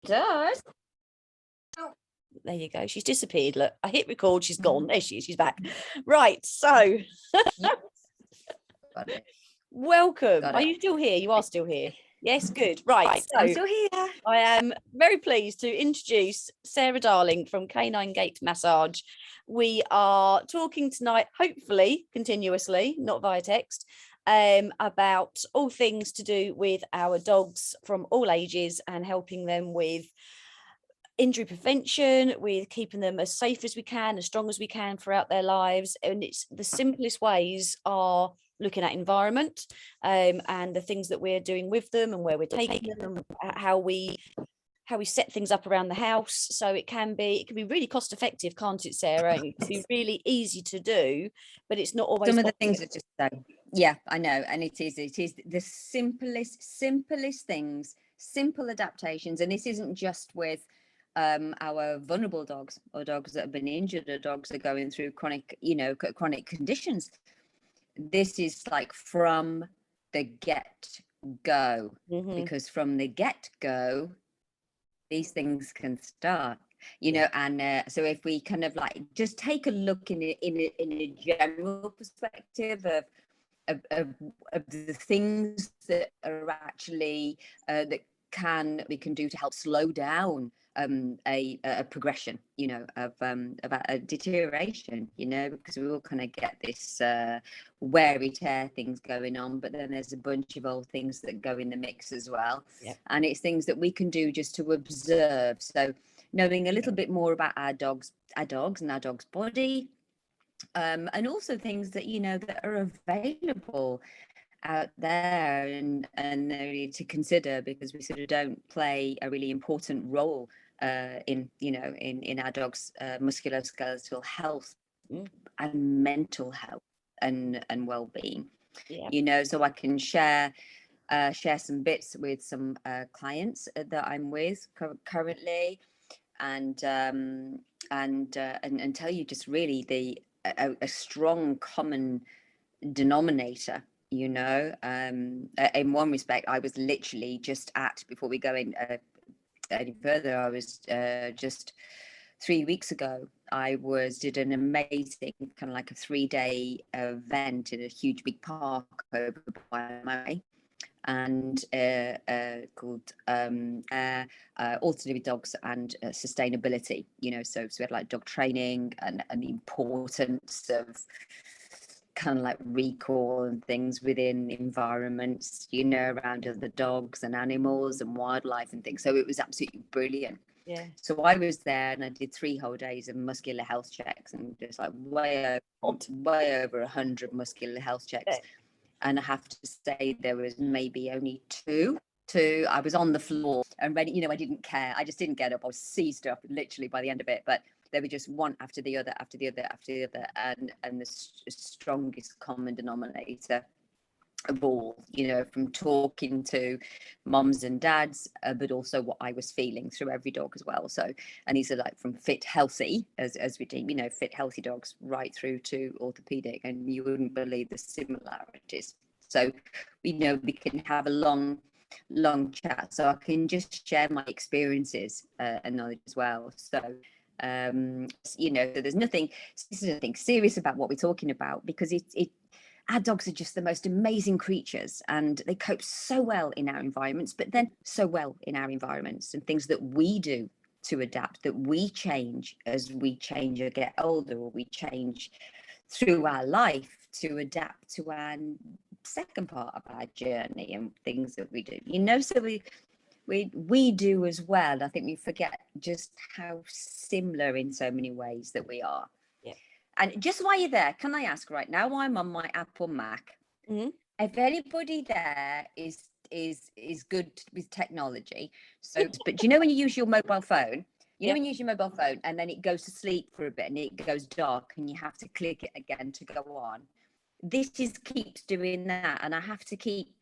does. Oh. There you go. She's disappeared. Look, I hit record. She's gone. There she is. She's back. Right. So, Got it. welcome. Got Are it. you still here? You are still here. Yes, good. Right. I'm So, still here. I am very pleased to introduce Sarah Darling from Canine Gait Massage. We are talking tonight, hopefully continuously, not via text, about all things to do with our dogs from all ages and helping them with injury prevention, with keeping them as safe as we can, as strong as we can throughout their lives. And it's the simplest ways are looking at environment and the things that we're doing with them and where we're taking them and how we set things up around the house. So it can be really cost effective, can't it, Sarah? It can be really easy to do, but it's not always. Some of the things are just yeah, I know. And it is the simplest things, simple adaptations. And this isn't just with our vulnerable dogs or dogs that have been injured or dogs that are going through chronic conditions. This is like from the get-go, because from the get-go, these things can start, you know. And so if we kind of like just take a look in a general perspective of the things that are actually that we can do to help slow down a progression, you know, of about a deterioration, you know, because we all kind of get this wear and tear things going on, but then there's a bunch of old things that go in the mix as well. And it's things that we can do just to observe. So knowing a little bit more about our dogs and our dog's body, and also things that, you know, that are available out there and really to consider, because we sort of don't play a really important role in, you know, in our dogs' musculoskeletal health and mental health and well-being. You know, so I can share some bits with some clients that I'm with currently, and tell you just really a strong common denominator, you know. In one respect, I was literally just before we go in any further, I was just 3 weeks ago, I did an amazing kind of like a 3-day event in a huge big park over by my way, and called all to do with dogs and sustainability, you know. So we had like dog training and the importance of kind of like recall and things within environments, you know, around other dogs and animals and wildlife and things. So it was absolutely brilliant. So I was there and I did 3 whole days of muscular health checks, and just like way over 100 muscular health checks. And I have to say there was maybe only two. I was on the floor and ready, you know. I didn't care. I just didn't get up. I was seized up literally by the end of it. But they were just one after the other, and the strongest common denominator of all, you know, from talking to moms and dads, but also what I was feeling through every dog as well. So, and these are like from fit, healthy, as we deem, you know, fit, healthy dogs, right through to orthopedic, and you wouldn't believe the similarities. So, you know, we can have a long chat, so I can just share my experiences and knowledge as well. So, you know, there's nothing serious about what we're talking about, because our dogs are just the most amazing creatures, and they cope so well in our environments, but then so well in our environments, and things that we do to adapt, that we change as we change or get older, or we change through our life to adapt to our second part of our journey and things that we do, you know. So we do as well. I think we forget just how similar in so many ways that we are. And just while you're there, can I ask right now, I'm on my Apple Mac. If anybody there is good with technology, so but do you know when you use your mobile phone, you know, when you use your mobile phone and then it goes to sleep for a bit and it goes dark and you have to click it again to go on? This keeps doing that, and I have to keep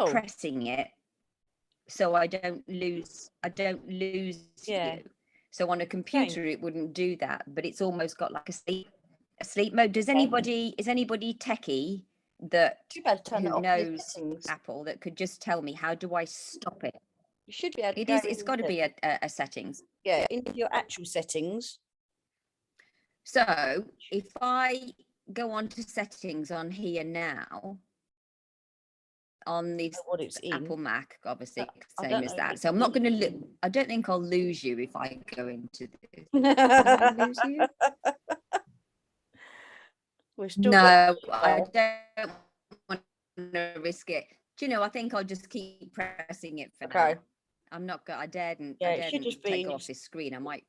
pressing it so I don't lose you. So on a computer it wouldn't do that, but it's almost got like a sleep mode. Is anybody techie that who knows Apple that could just tell me, how do I stop it? You should be able to It go is. It's got to into, be a settings. yeah, into your actual settings. So if I go on to settings on here now, on this What it's in. Apple Mac, obviously, I same don't as know if that. it's So I'm not in. going to I don't think I'll lose you if I go into this. Will I lose you? We're still No, I don't want to risk it. Do you know, I think I'll just keep pressing it for now. okay. I'm not going. I daren't Yeah, it should just take be. off this screen. I might.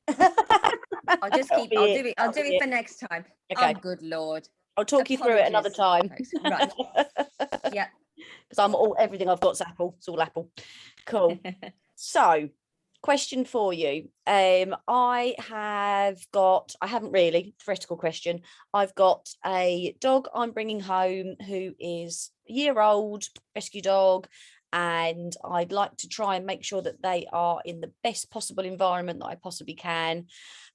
I'll just That'll keep. be I'll it. do it. I'll That'll do be it it. for next time. Okay. Oh, good Lord. I'll talk you through it another Apologies, time. folks. Right. Yeah. Because I'm all everything I've got's Apple. It's all Apple. Cool. So, question for you. I haven't really, theoretical question. I've got a dog I'm bringing home who is a year old, rescue dog, and I'd like to try and make sure that they are in the best possible environment that I possibly can.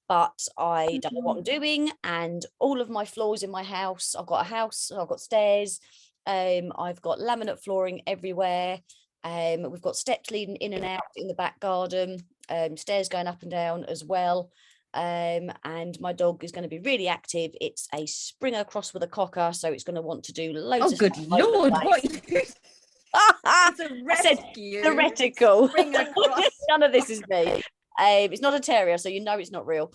But I don't know what I'm doing, and all of my floors in my house, I've got a house, I've got stairs, I've got laminate flooring everywhere. We've got steps leading in and out in the back garden, stairs going up and down as well. And my dog is going to be really active. It's a Springer cross with a cocker, so it's going to want to do loads Oh, of good stuff all over the Lord! place. What? It's a I said rescue. theoretical. Springer cross. None of this is me. It's not a terrier, so you know it's not real.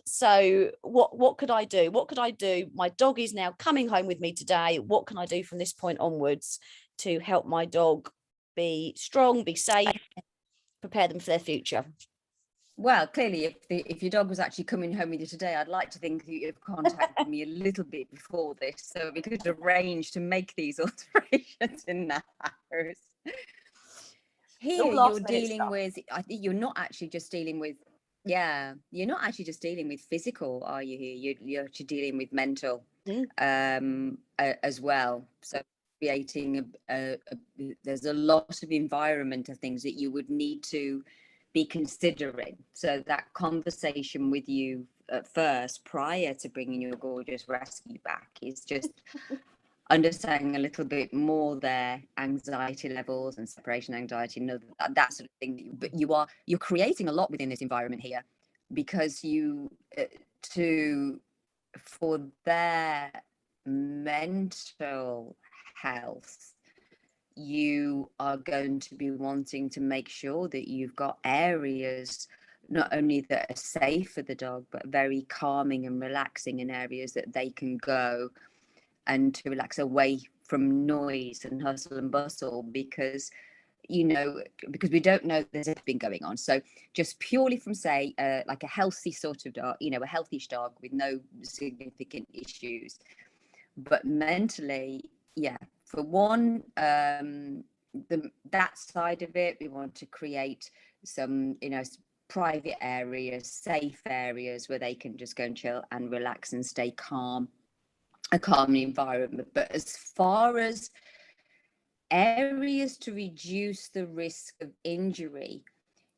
So what could I do? What could I do? My dog is now coming home with me today. What can I do from this point onwards to help my dog be strong, be safe, prepare them for their future? Well, clearly, if your dog was actually coming home with you today, I'd like to think that you'd have contacted me a little bit before this, so we could arrange to make these alterations in the house. Here, you're dealing with. I think you're not actually just dealing with. Yeah, you're not actually just dealing with physical, are you? Here, you're actually dealing with mental, as well. So creating there's a lot of environmental things that you would need to be considering. So that conversation with you at first, prior to bringing your gorgeous rescue back, is just understanding a little bit more their anxiety levels and separation anxiety, that sort of thing. But you're creating a lot within this environment here, because for their mental health, you are going to be wanting to make sure that you've got areas not only that are safe for the dog, but very calming and relaxing, in areas that they can go and to relax away from noise and hustle and bustle, because we don't know there's anything going on. So just purely from, say, like a healthy sort of dog, a healthy-ish dog with no significant issues, but mentally, yeah, for one, that side of it, we want to create some, private areas, safe areas where they can just go and chill and relax and stay calm, a calm environment. But as far as areas to reduce the risk of injury,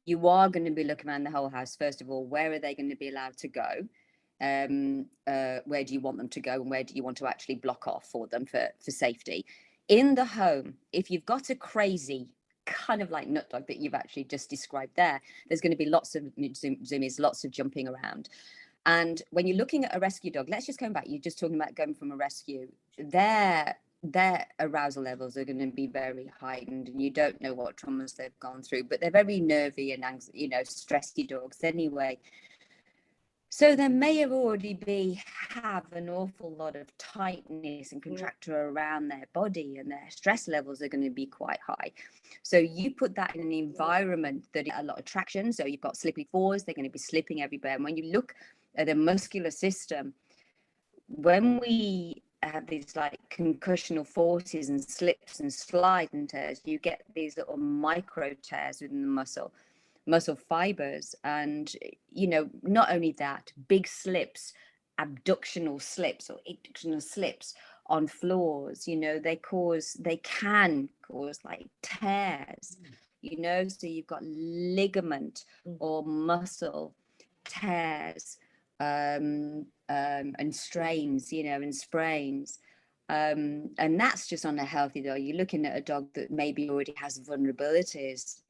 you are going to be looking around the whole house. First of all, where are they going to be allowed to go? Where do you want them to go, and where do you want to actually block off for them for safety? In the home, if you've got a crazy kind of like nut dog that you've actually just described there's going to be lots of zoomies, lots of jumping around. And when you're looking at a rescue dog, let's just come back, you're just talking about going from a rescue, their arousal levels are going to be very heightened, and you don't know what traumas they've gone through, but they're very nervy and stressy dogs anyway. So there may already have an awful lot of tightness and contracture around their body, and their stress levels are going to be quite high. So you put that in an environment that a lot of traction. So you've got slippery floors, they're going to be slipping everywhere. And when you look at the muscular system, when we have these like concussional forces and slips and slides and tears, you get these little micro tears within the muscle fibers. And not only that, big slips, abductional slips or adductional slips on floors, they can cause like tears, so you've got ligament or muscle tears, and strains, and sprains. And that's just on a healthy dog. You're looking at a dog that maybe already has vulnerabilities,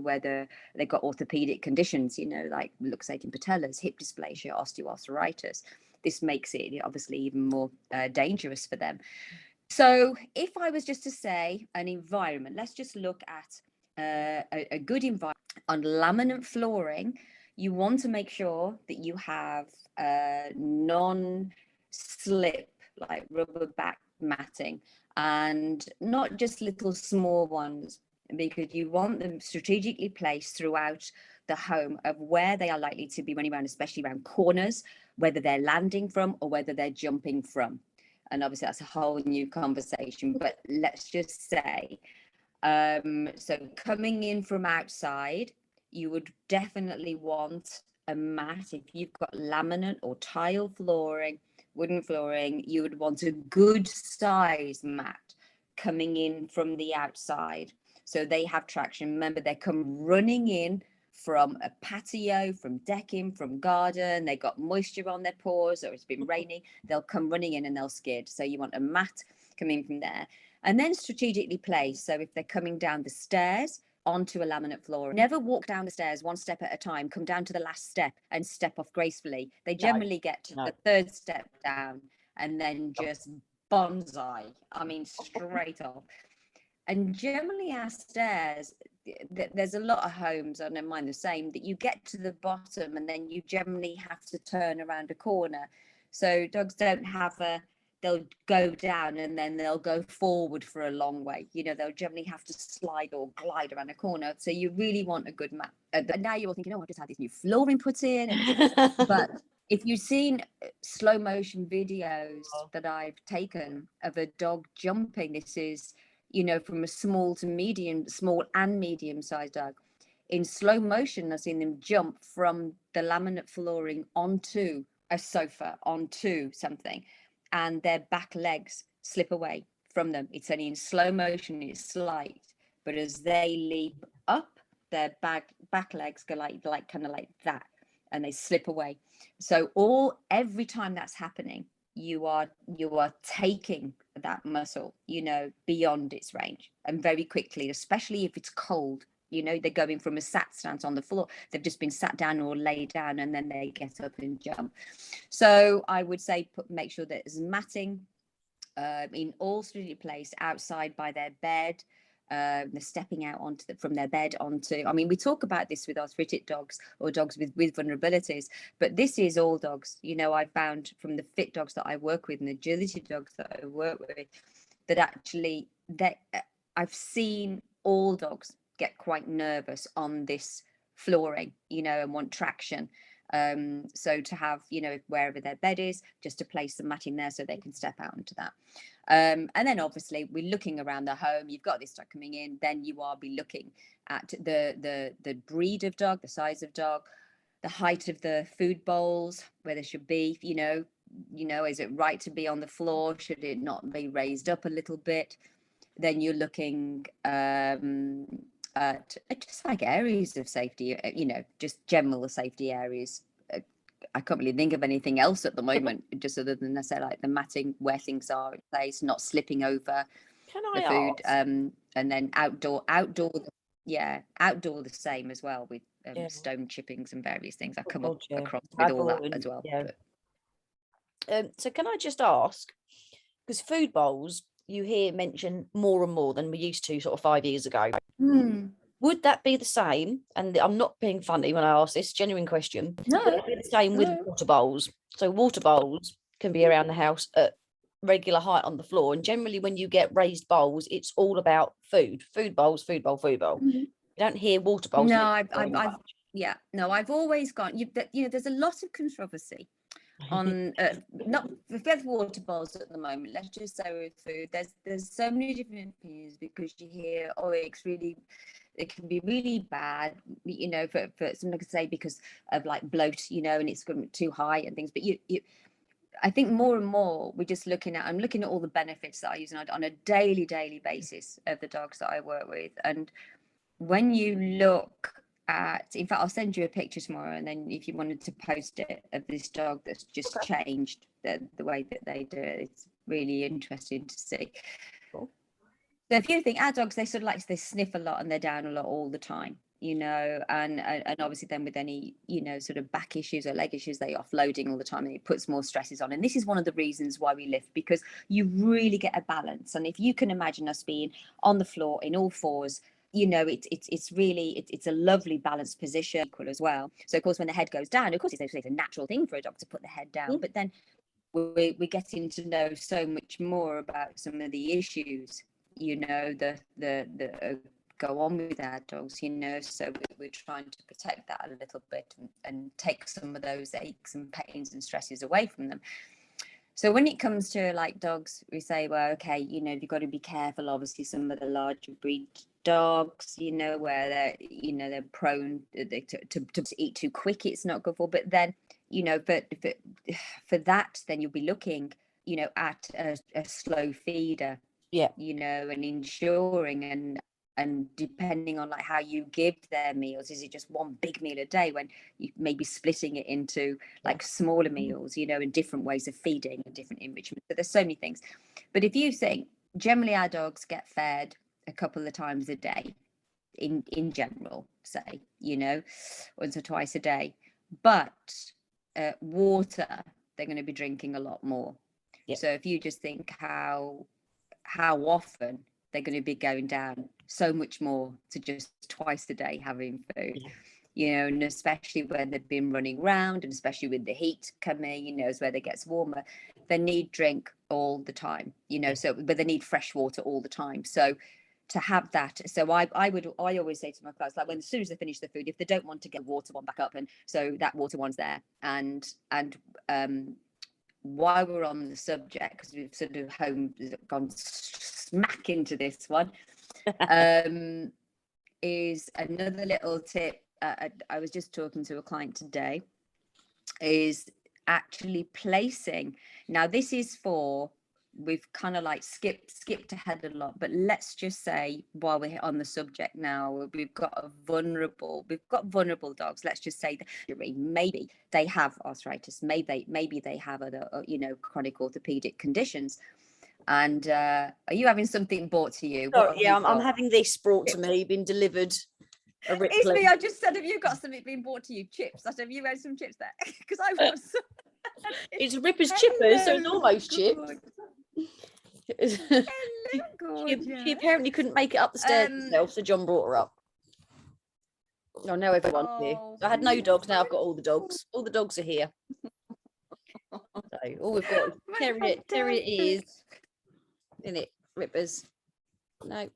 whether they've got orthopedic conditions, like luxating patellas, hip dysplasia, osteoarthritis. This makes it obviously even more dangerous for them. So if I was just to say an environment, let's just look at a good environment on laminate flooring. You want to make sure that you have non-slip, like rubber back matting, and not just little small ones, because you want them strategically placed throughout the home of where they are likely to be running around, especially around corners, whether they're landing from or whether they're jumping from. And obviously that's a whole new conversation, but let's just say, so coming in from outside, you would definitely want a mat. If you've got laminate or tile flooring, wooden flooring, you would want a good size mat coming in from the outside, so they have traction. Remember, they come running in from a patio, from decking, from garden. They got moisture on their paws, or it's been raining. They'll come running in and they'll skid. So you want a mat coming from there, and then strategically placed. So if they're coming down the stairs onto a laminate floor, never walk down the stairs one step at a time. Come down to the last step and step off gracefully. They generally get to the third step down and then just bonsai. I mean, straight off. And generally our stairs, there's a lot of homes, I don't mind the same, that you get to the bottom and then you generally have to turn around a corner. So dogs don't have they'll go down and then they'll go forward for a long way. They'll generally have to slide or glide around a corner. So you really want a good mat. And now you're all thinking, oh, I just had this new flooring put in. But if you've seen slow motion videos that I've taken of a dog jumping, this is, from a small to medium, small and medium sized dog. In slow motion, I've seen them jump from the laminate flooring onto a sofa, onto something, and their back legs slip away from them. It's only in slow motion, it's slight, but as they leap up, their back legs go like kind of like that, and they slip away. So every time that's happening, you are taking that muscle, beyond its range, and very quickly, especially if it's cold. They're going from a sat stance on the floor. They've just been sat down or laid down, and then they get up and jump. So I would say make sure that there's matting in all strategically placed outside by their bed. They're stepping out from their bed onto. I mean, we talk about this with arthritic dogs or dogs with vulnerabilities, but this is all dogs. I found from the fit dogs that I work with and the agility dogs that I work with, that actually I've seen all dogs get quite nervous on this flooring, and want traction. So to have, wherever their bed is, just to place some matting there so they can step out into that. And then obviously we're looking around the home. You've got this dog coming in, then you are be looking at the breed of dog, the size of dog, the height of the food bowls, where there should be, is it right to be on the floor? Should it not be raised up a little bit? Then you're looking at just like areas of safety, just general safety areas. I can't really think of anything else at the moment, just other than I say, like the matting, where things are in place, not slipping over the food. And then outdoor, outdoor the same as well, with stone chippings and various things. I come across with all that as well. So can I just ask, because food bowls you hear mentioned more and more than we used to sort of 5 years ago. Would that be the same? And I'm not being funny when I ask this, genuine question. No, would it be the same with water bowls? So water bowls can be around the house at regular height on the floor, and generally when you get raised bowls, it's all about food bowls, food bowl. You don't hear water bowls. No, I've always gone. There's a lot of controversy on not with water bowls at the moment. Let's just say with food, there's so many different opinions, because you hear, it can be really bad, for someone to say, because of like bloat, and it's going too high and things. But I think more and more I'm looking at all the benefits that I use on a daily basis of the dogs that I work with. And when you look at, in fact, I'll send you a picture tomorrow, and then if you wanted to post it, of this dog that's just changed the way that they do it, it's really interesting to see. Cool. So if you think our dogs, they sort of like, they sniff a lot and they're down a lot all the time, you know, and obviously then with any, you know, sort of back issues or leg issues, they offloading all the time, and it puts more stresses on. And this is one of the reasons why we lift, because you really get a balance. And if you can imagine us being on the floor in all fours, you know, it's really, it's a lovely balanced position, equal as well. So of course, when the head goes down, of course it's a natural thing for a dog to put the head down, but then we're getting to know so much more about some of the issues, you know, the go on with our dogs, you know. So we're trying to protect that a little bit and take some of those aches and pains and stresses away from them. So when it comes to like dogs, we say, well, okay, you know, you've got to be careful. Obviously, some of the larger breed dogs, you know, where they're, you know, they're prone to eat too quick. It's not good for. But then, you know, for that, then you'll be looking, you know, at a slow feeder. Yeah. You know, and ensuring and depending on like how you give their meals, is it just one big meal a day, when you may be splitting it into like smaller meals, you know, and different ways of feeding and different enrichment. So there's so many things. But if you think, generally our dogs get fed a couple of times a day in general, say, you know, once or twice a day, but water they're going to be drinking a lot more. Yep. So if you just think how often they're going to be going down so much more to just twice a day having food, you know, and especially when they've been running around, and especially with the heat coming, you know, as weather gets warmer, they need drink all the time, you know, so, but they need fresh water all the time. So to have that, so I always say to my clients, like, when as soon as they finish the food, if they don't want to get water one back up, and so that water one's there, and while we're on the subject, because we've sort of gone smack into this one, is another little tip. I was just talking to a client today, is actually placing. Now, this is for, we've kind of like skipped ahead a lot, but let's just say, while we're on the subject now, we've got vulnerable dogs. Let's just say that maybe they have arthritis, maybe they have other, you know, chronic orthopedic conditions. And are you having something brought to you? Oh, yeah, I'm having this brought to me, been delivered. It's me. I just said, have you got something being brought to you? Chips. I said, have you had some chips there? Because I've got some. It's Ripper's Chippers, so it's almost chips. She apparently couldn't make it up the stairs herself, so John brought her up. Oh, now everyone's here. So I had no dogs, now I've got all the dogs. All the dogs are here. So all we've got is terrier ears. In it, Rippers. No,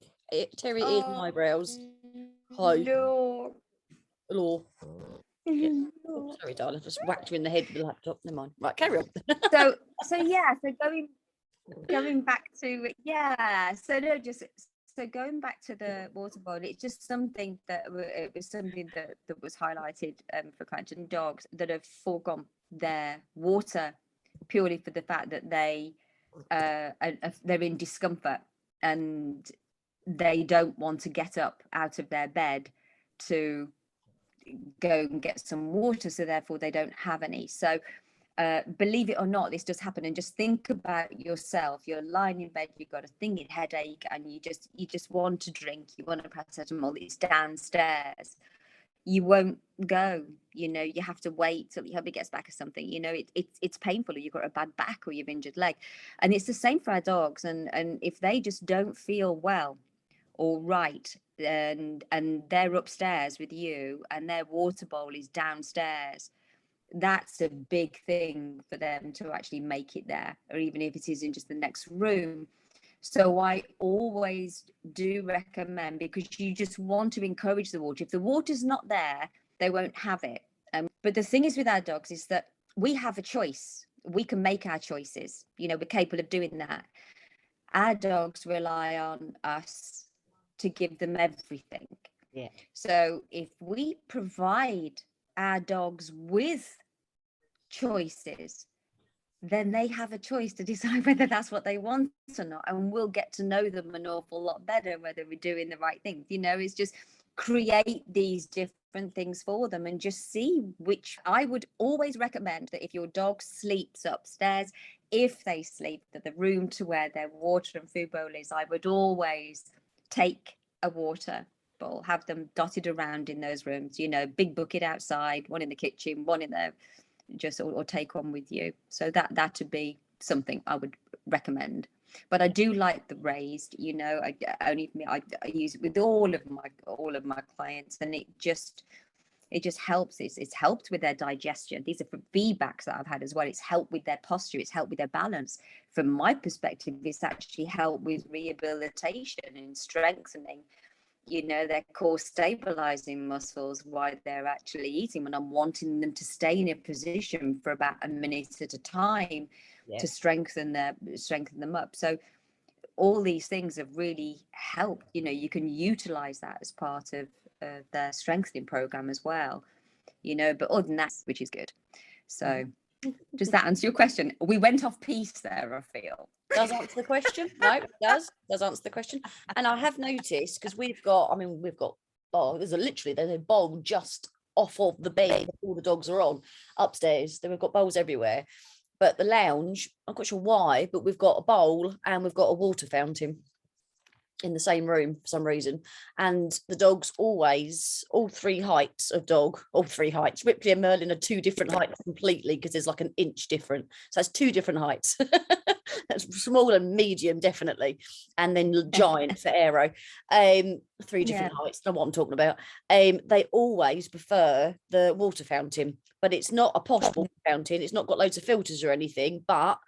terrier ears and eyebrows. Hi. Hello. Yeah. Oh, sorry, darling. I just whacked you in the head with the laptop. Never mind. Right, carry on. So going back to going back to the water bowl, it's just something that was highlighted for clients and dogs that have foregone their water purely for the fact that they're in discomfort and they don't want to get up out of their bed to go and get some water, so therefore they don't have any. So believe it or not, this does happen. And just think about yourself. You're lying in bed, you've got a thinging headache, and you just want to drink, you want a paracetamol, it's downstairs, you won't go, you know, you have to wait till your hubby gets back or something, you know, it's painful, or you've got a bad back or you've injured leg. And it's the same for our dogs, and if they just don't feel well or right, and they're upstairs with you and their water bowl is downstairs, that's a big thing for them to actually make it there, or even if it is in just the next room. So I always do recommend, because you just want to encourage the water. If the water's not there, they won't have it. But the thing is with our dogs is that we have a choice. We can make our choices. You know, we're capable of doing that. Our dogs rely on us to give them everything. Yeah. So if we provide our dogs with choices, then they have a choice to decide whether that's what they want or not, and we'll get to know them an awful lot better, whether we're doing the right thing. You know, it's just create these different things for them and just see which. I would always recommend that if your dog sleeps upstairs if they sleep, the room to where their water and food bowl is, I would always take a water bowl, have them dotted around in those rooms, you know, big bucket outside, one in the kitchen, one in there, just or take one with you. So that would be something I would recommend. But I do like the raised, you know, I use it with all of my clients, and it just helps. It's helped with their digestion. These are feedbacks that I've had as well. It's helped with their posture. It's helped with their balance. From my perspective, it's actually helped with rehabilitation and strengthening, you know, their core stabilizing muscles while they're actually eating. And I'm wanting them to stay in a position for about a minute at a time to strengthen them up. So all these things have really helped. You know, you can utilize that as part of their strengthening program as well, you know. But other than that, which is good. So does that answer your question? We went off piece there, I feel. Does answer the question. No, it does answer the question. And I have noticed, because we've got there's a bowl just off of the bed all the dogs are on upstairs. Then we've got bowls everywhere. But the lounge, I'm not quite sure why, but we've got a bowl and we've got a water fountain in the same room for some reason. And the dogs always, all three heights, Ripley and Merlin are two different heights completely, because there's like an inch different. So it's two different heights. That's small and medium, definitely. And then giant for Aero. Three different heights, know what I'm talking about. They always prefer the water fountain, but it's not a posh water fountain. It's not got loads of filters or anything, but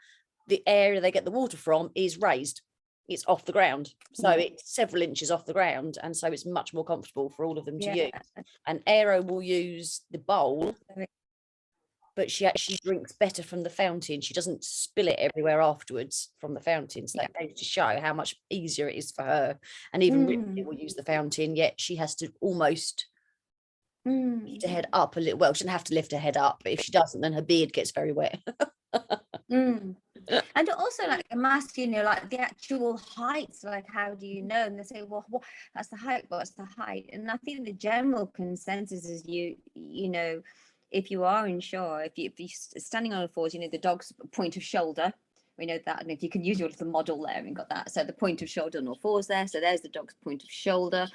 the area they get the water from is raised. It's off the ground, so it's several inches off the ground, and so it's much more comfortable for all of them to use. And Aero will use the bowl, but she actually drinks better from the fountain. She doesn't spill it everywhere afterwards from the fountain. So that goes to show how much easier it is for her. And even Ripley will use the fountain, yet she has to almost lift her head up a little. Well, she doesn't have to lift her head up, but if she doesn't, then her beard gets very wet. And also, like, I'm asking, you know, like the actual heights, like, how do you know? And they say, well, that's the height, what's the height? And I think the general consensus is you know, if you are inshore, if you're standing on all fours, you know, the dog's point of shoulder, we know that. And if you can use your little model there and got that, so the point of shoulder on all fours there, so there's the dog's point of shoulder.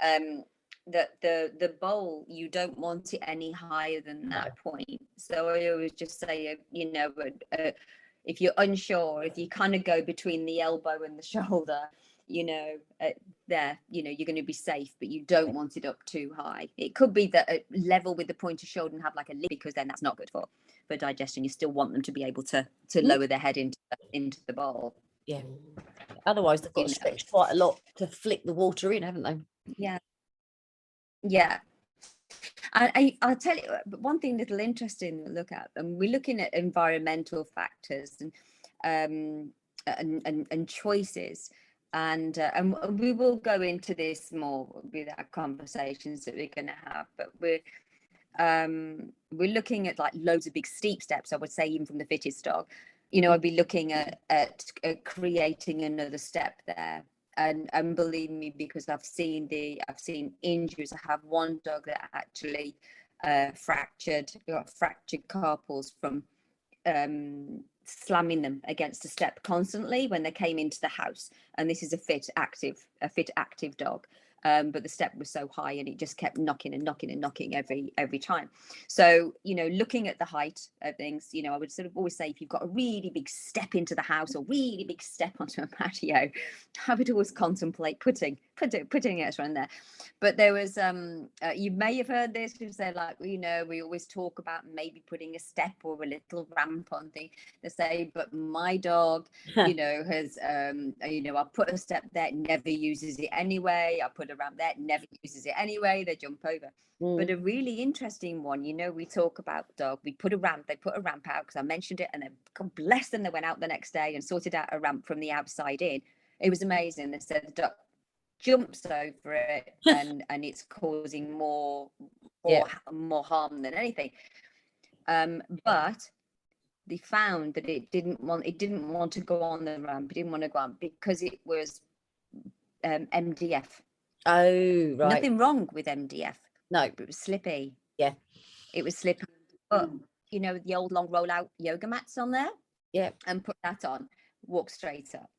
The bowl, you don't want it any higher than that point. So I always just say, you know, if you're unsure, if you kind of go between the elbow and the shoulder, you know, there, you know, you're going to be safe, but you don't want it up too high. It could be that level with the point of shoulder and have like a lip, because then that's not good for digestion. You still want them to be able to lower their head into the bowl. Yeah. Otherwise, they've got to stretch quite a lot to flick the water in, haven't they? Yeah. I'll tell you one thing little interesting to look at, and we're looking at environmental factors and choices, and we will go into this more with our conversations that we're going to have, but we're looking at like loads of big steep steps. I would say even from the fittest dog, you know, I'd be looking at creating another step there. And believe me, because I've seen injuries. I have one dog that actually got fractured carpals from slamming them against a step constantly when they came into the house. And this is a fit active dog. But the step was so high and it just kept knocking every time. So, you know, looking at the height of things, you know, I would sort of always say, if you've got a really big step into the house or really big step onto a patio, I would always contemplate putting it around there. But there was you may have heard this, who say, like, you know, we always talk about maybe putting a step or a little ramp on thing. They say, but my dog, you know, has you know, I put a step there, never uses it anyway. I put a ramp there, never uses it anyway. They jump over. But a really interesting one, you know, we talk about dog, they put a ramp out, because I mentioned it, and then God bless them, they went out the next day and sorted out a ramp from the outside in. It was amazing. They said the dog jumps over it and it's causing more harm than anything. But they found that it didn't want to go on the ramp. It didn't want to go on because it was MDF. Oh, right. Nothing wrong with MDF. No, but it was slippy. Yeah, it was slippy. But you know, the old long rollout yoga mats on there. Yeah. and put that on, walk straight up.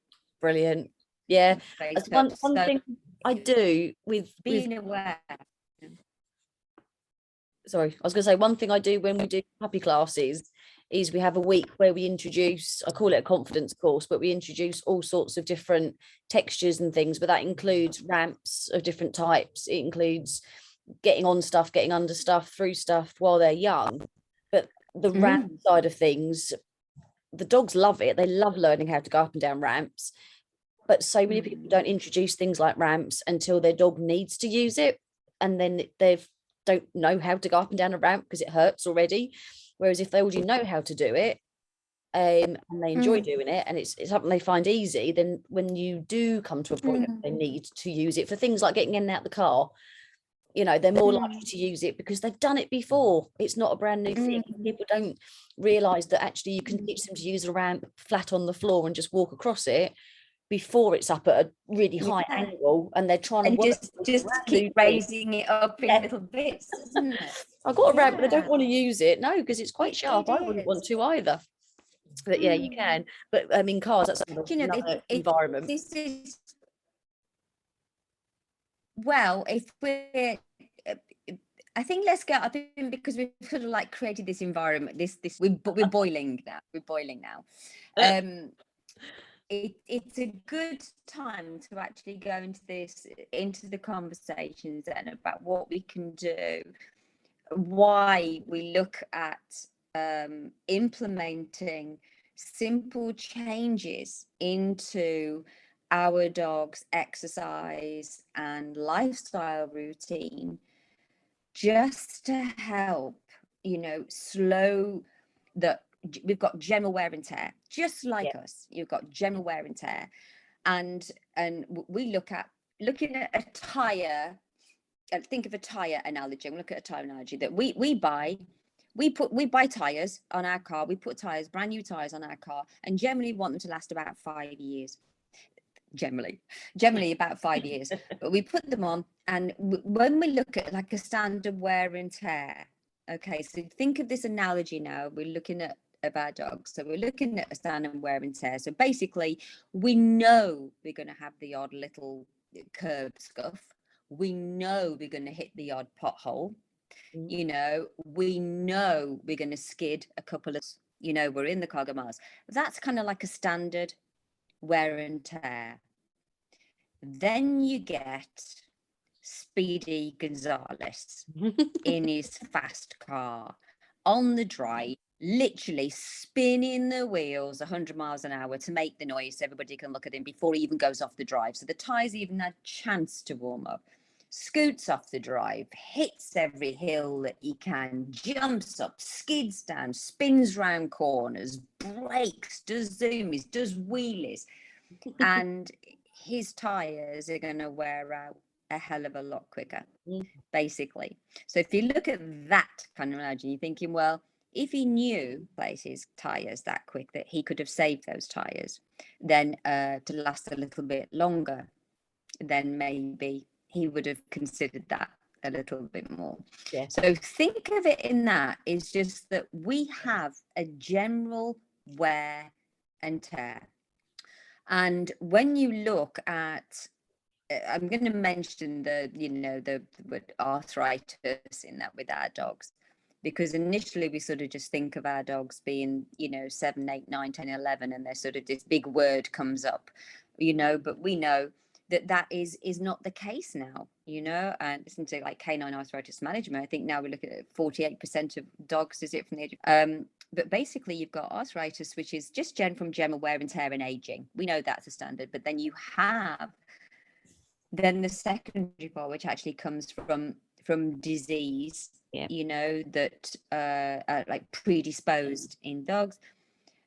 Brilliant. Yeah. Straight That's one up. So thing I do with being aware. sorry, I was going to say one thing I do when we do puppy classes is we have a week where we introduce, I call it a confidence course, but we introduce all sorts of different textures and things, but that includes ramps of different types. It includes getting on stuff, getting under stuff, through stuff while they're young. But the ramp side of things, the dogs love it. They love learning how to go up and down ramps. But so many people don't introduce things like ramps until their dog needs to use it. And then they've don't know how to go up and down a ramp because it hurts already. Whereas if they already know how to do it, and they enjoy doing it, and it's something they find easy, then when you do come to a point that they need to use it for things like getting in and out the car, you know, they're more likely to use it because they've done it before. It's not a brand new thing. People don't realize that actually you can teach them to use a ramp flat on the floor and just walk across it before it's up at a really high angle, and they're trying to work just keep raising it up in little bits, isn't it? I've got a ramp, but they don't want to use it. No, because it's quite sharp. I wouldn't want to either. But yeah, you can. But I mean, cars, that's another environment. This is, well, if we're, I think let's go. I think because we've sort of like created this environment. We're boiling now. We're boiling now. It's a good time to actually go into the conversations then about what we can do, why we look at implementing simple changes into our dog's exercise and lifestyle routine, just to help, slow we've got general wear and tear, just like us. You've got general wear and tear, and we looking at a tire. Think of a tire analogy. Look at a tire analogy that we buy. We buy tires on our car. We put brand new tires on our car, and generally want them to last about 5 years. Generally about 5 years. But we put them on, and when we look at like a standard wear and tear, okay, so think of this analogy now. We're looking at our dogs. So we're looking at a standard wear and tear. So basically, we know we're going to have the odd little curb scuff. We know we're going to hit the odd pothole. We know we're going to skid a couple of, we're in the cargo miles. That's kind of like a standard wear and tear. Then you get Speedy Gonzales in his fast car on the drive, literally spinning the wheels 100 miles an hour to make the noise so everybody can look at him before he even goes off the drive. So the tires even had a chance to warm up. Scoots off the drive, hits every hill that he can, jumps up, skids down, spins round corners, brakes, does zoomies, does wheelies. And his tires are going to wear out a hell of a lot quicker, basically. So if you look at that kind of analogy, you're thinking, well, if he knew place his tires that quick, that he could have saved those tires, then to last a little bit longer, then maybe he would have considered that a little bit more. Yeah. So think of it in that is just that we have a general wear and tear. And when you look at, I'm going to mention the arthritis in that with our dogs, because initially we sort of just think of our dogs being, 7, 8, 9, 10, 11, and there's sort of this big word comes up, but we know that is not the case now, and listen to like canine arthritis management. I think now we're looking at 48% of dogs, is it, from the age of, but basically you've got arthritis, which is just from general wear and tear and aging. We know that's a standard, but then you have the secondary part, which actually comes from disease, that are like predisposed in dogs.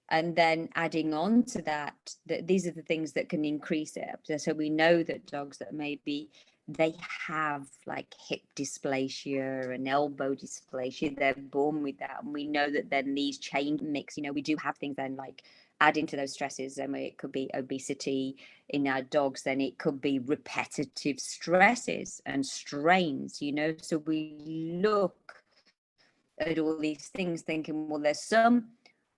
And then adding on to that these are the things that can increase it. So we know that dogs that maybe they have like hip dysplasia and elbow dysplasia, they're born with that. And we know that then these change mix, we do have things then like add into those stresses. And it could be obesity in our dogs, then it could be repetitive stresses and strains, so we look at all these things thinking, well, there's some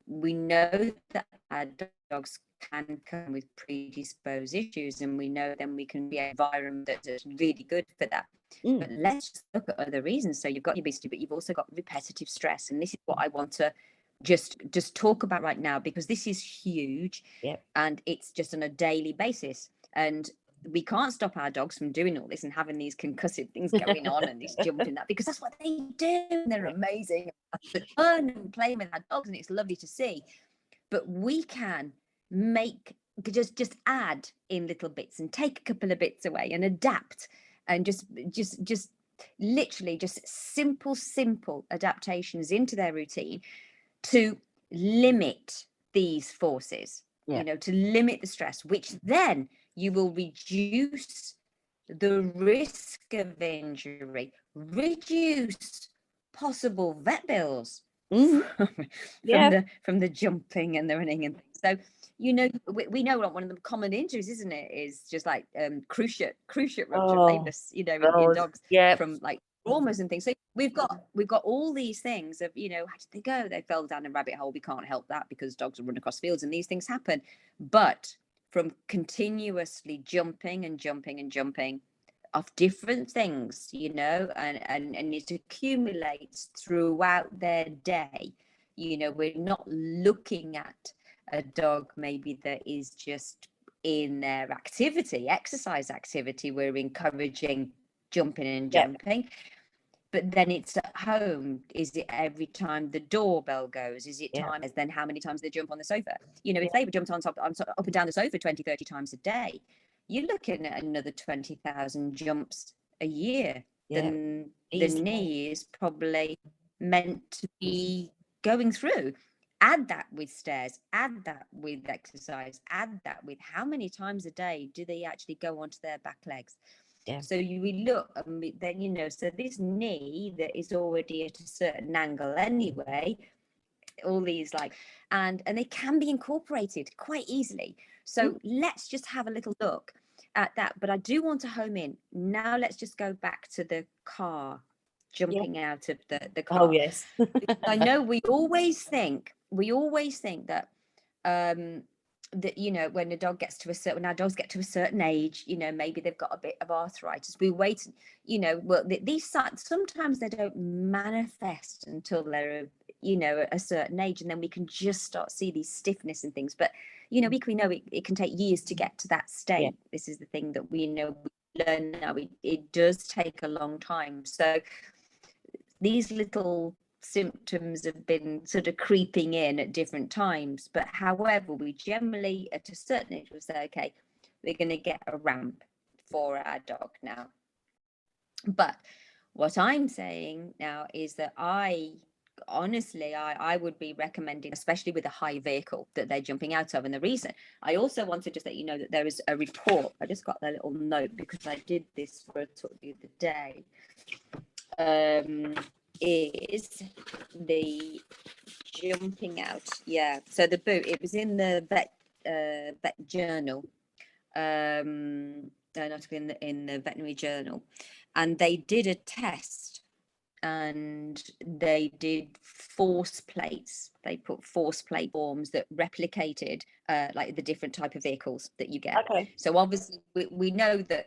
we know that our dogs can come with predisposed issues, and we know then we can be an environment that's really good for that. But let's just look at other reasons. So you've got your obesity, but you've also got repetitive stress, and this is what I want to just talk about right now, because this is huge. And it's just on a daily basis, and we can't stop our dogs from doing all this and having these concussive things going on and this jumping that, because that's what they do, and they're amazing, fun and playing with our dogs, and it's lovely to see. But we can make just add in little bits and take a couple of bits away and adapt, and just literally just simple adaptations into their routine to limit these forces, to limit the stress, which then you will reduce the risk of injury, reduce possible vet bills from the jumping and the running and things. So, we know one of the common injuries, isn't it, is just like cruciate rupture, famous, in dogs, from like traumas and things. So we've got all these things of, how did they go? They fell down a rabbit hole. We can't help that because dogs will run across fields and these things happen. But from continuously jumping off different things, and it accumulates throughout their day. We're not looking at a dog maybe that is just in their exercise activity. We're encouraging jumping and jumping. But then it's at home. Is it every time the doorbell goes? Is it time? Then how many times they jump on the sofa? If they were jumped on top, up and down the sofa 20, 30 times a day, you're looking at another 20,000 jumps a year. Then the knee is probably meant to be going through. Add that with stairs, add that with exercise, add that with how many times a day do they actually go onto their back legs? So we look, and then, so this knee that is already at a certain angle anyway, all these and they can be incorporated quite easily. So let's just have a little look at that. But I do want to home in. Now let's just go back to the car, jumping out of the car. Oh, yes. I know we always think that, that when a dog gets to when our dogs get to a certain age, maybe they've got a bit of arthritis, we wait, these sometimes they don't manifest until they're a certain age, and then we can just start to see these stiffness and things. But we know it can take years to get to that state. This is the thing that we learn now. It does take a long time. So these little symptoms have been sort of creeping in at different times, but however, we generally at a certain age will say, okay, we're going to get a ramp for our dog now. But what I'm saying now is that I would be recommending, especially with a high vehicle that they're jumping out of. And the reason I also want to just let you know that there is a report. I just got that little note because I did this for a talk the other day. Is the jumping out, so the boot, it was in the vet journal, an article in the veterinary journal, and they did a test, and they did force plates. They put force plate forms that replicated like the different type of vehicles that you get. So obviously we know that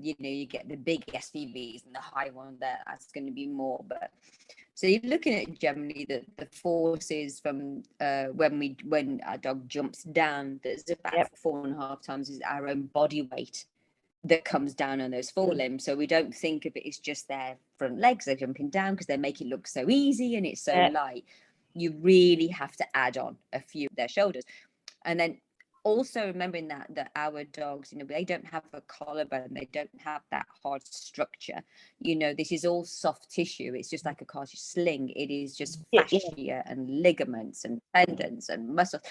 you get the big SUVs and the high one, that's going to be more. But so you're looking at generally the forces from when our dog jumps down, there's about 4.5 times our own body weight that comes down on those forelimbs. So we don't think of it as just their front legs are jumping down because they make it look so easy and it's so light. You really have to add on a few of their shoulders. And then also remembering that our dogs, they don't have a collarbone, they don't have that hard structure. This is all soft tissue. It's just like a car sling. It is just fascia and ligaments and tendons and muscles.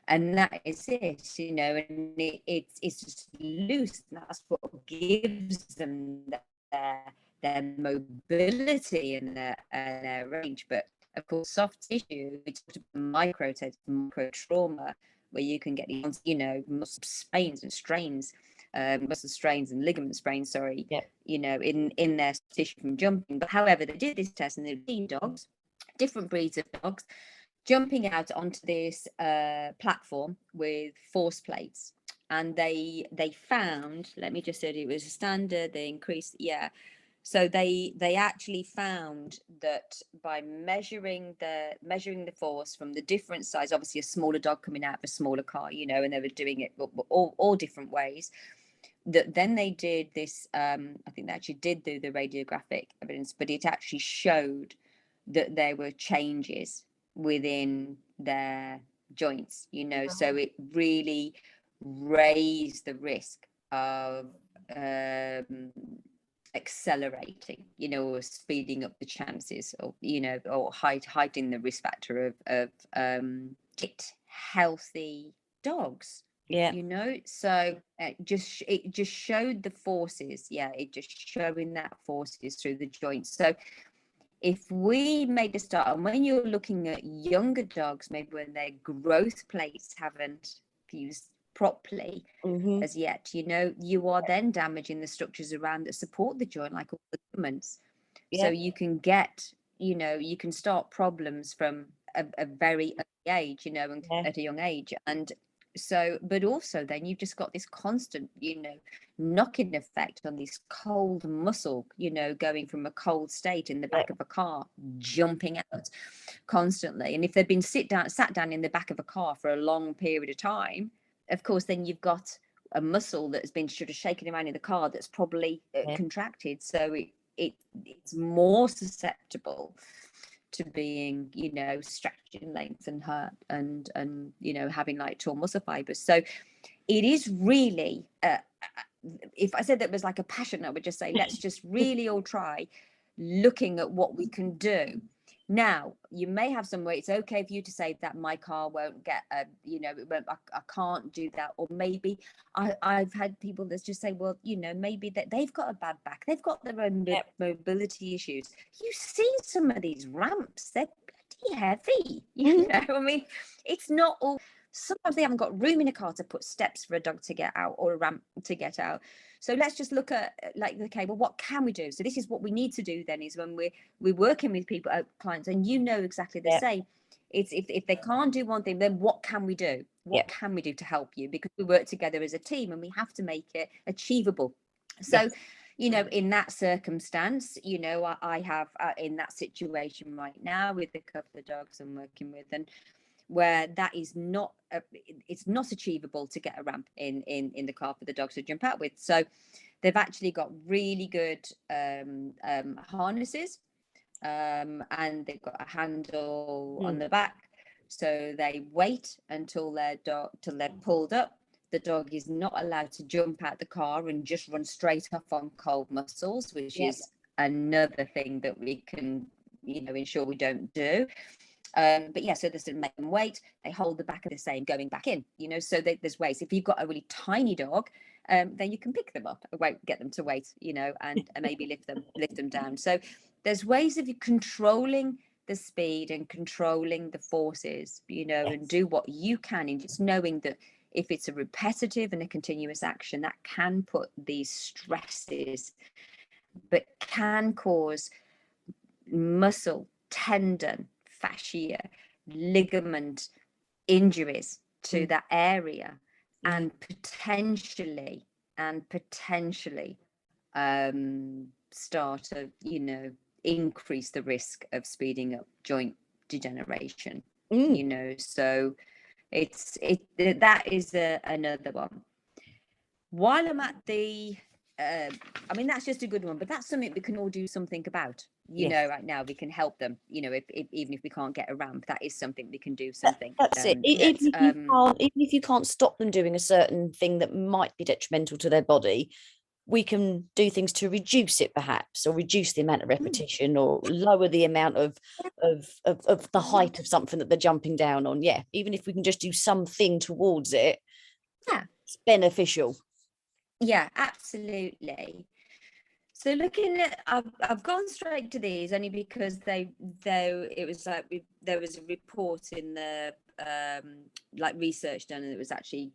And that is it, and it's just loose. And that's what gives them their mobility and their range. But of course, soft tissue, it's micro trauma, where you can get these, muscle sprains and strains, muscle strains and ligament sprains. In their tissue from jumping. But however, they did this test and they've seen dogs, different breeds of dogs, jumping out onto this platform with force plates. And they found, let me just say, it was a standard, they increased, so they actually found that by measuring the force from the different size, obviously a smaller dog coming out of a smaller car, you know, and they were doing it all different ways, that then they did this, I think they actually did do the radiographic evidence, but it actually showed that there were changes within their joints, you know, so it really raised the risk of accelerating, you know, or speeding up the chances, or, you know, or hiding the risk factor of fit, healthy dogs. Yeah. You know, so it just showed the forces. Yeah, it just showing that forces through the joints. So if we made a start, and when you're looking at younger dogs, maybe when their growth plates haven't fused properly as yet, you know, you are then damaging the structures around that support the joint, like all the ligaments. So you can get, you know, you can start problems from a very early age, you know, and at a young age. And so, but also then you've just got this constant, you know, knocking effect on this cold muscle, you know, going from a cold state in the back of a car, jumping out constantly. And if they've been sat down in the back of a car for a long period of time, of course, then you've got a muscle that's been sort of shaking around in the car that's probably contracted. So it's more susceptible to being, you know, stretched in length and hurt, and you know, having like torn muscle fibers. So it is really, if I said that was like a passion, I would just say, let's just really all try looking at what we can do. Now, you may have somewhere it's okay for you to say that my car won't get, you know, I can't do that. Or maybe I've had people that just say, well, you know, maybe that they've got a bad back, they've got their own mobility issues. You see some of these ramps, they're pretty heavy, you know. I mean, it's not all. Sometimes they haven't got room in a car to put steps for a dog to get out, or a ramp to get out. So let's just look at, like, okay, well, what can we do? So this is what we need to do then, is when we're working with people, clients, and you know exactly the same. It's if they can't do one thing, then what can we do? What can we do to help you? Because we work together as a team, and we have to make it achievable. So, you know, in that circumstance, you know, I have in that situation right now with a couple of dogs I'm working with, and where that is not it's not achievable to get a ramp in the car for the dogs to jump out with. So they've actually got really good harnesses, and they've got a handle on the back, so they wait until till they're pulled up. The dog is not allowed to jump out the car and just run straight off on cold muscles, which is another thing that we can, you know, ensure we don't do. But yeah, so this is make them wait. They hold the back of the same going back in, you know. So there's ways. If you've got a really tiny dog, then you can pick them up, get them to wait, you know, and maybe lift them down. So there's ways of controlling the speed and controlling the forces, you know, and do what you can, and just knowing that if it's a repetitive and a continuous action, that can put these stresses, but can cause muscle, tendon, fascia, ligament injuries to that area, and potentially start to, you know, increase the risk of speeding up joint degeneration, you know. So that is another one. While I'm at the I mean, that's just a good one, but that's something we can all do something about, you know. Right now we can help them, you know, if even if we can't get a ramp, that is something we can do something. That's it. Even if you can't stop them doing a certain thing that might be detrimental to their body, we can do things to reduce it, perhaps, or reduce the amount of repetition, or lower the amount of the height of something that they're jumping down on. Yeah, even if we can just do something towards it, it's beneficial. Yeah, absolutely. So looking at, I've gone straight to these only because it was like there was a report in the like research done, and it was actually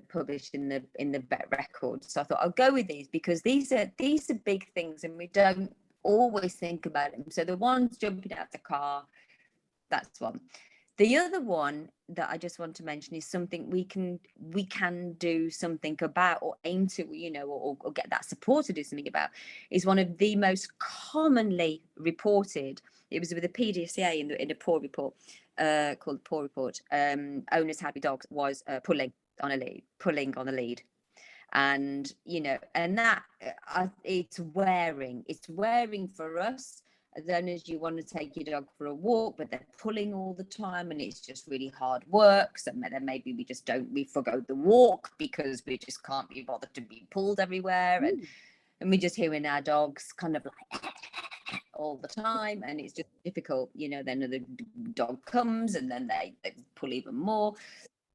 published in the vet record. So I thought I'll go with these because these are big things, and we don't always think about them. So the ones jumping out the car, that's one. The other one that I just want to mention is something we can do something about, or aim to, or get that support to do something about, is one of the most commonly reported. It was with the PDCA in a PAW report, called the PAW report. Owners happy dogs was pulling on a lead. And and that it's wearing for us as owners. You want to take your dog for a walk, but they're pulling all the time, and it's just really hard work. So then maybe we forgo the walk because we just can't be bothered to be pulled everywhere, and we're just hearing our dogs kind of like all the time, and it's just difficult. Then the dog comes, and then they pull even more.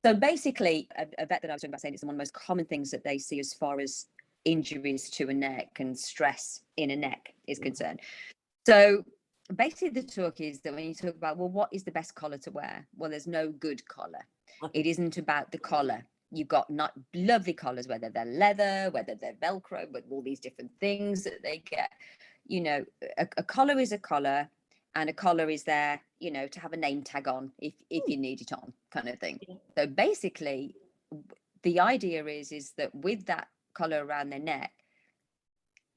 So basically, a vet that I was talking about saying it's one of the most common things that they see as far as injuries to a neck and stress in a neck is concerned. So basically the talk is that when you talk about, well, what is the best collar to wear? Well, there's no good collar. It isn't about the collar. You've got not lovely collars, whether they're leather, whether they're Velcro, but all these different things that they get. A collar is a collar. And a collar is there, to have a name tag on if you need it on, kind of thing. So basically, the idea is that with that collar around their neck,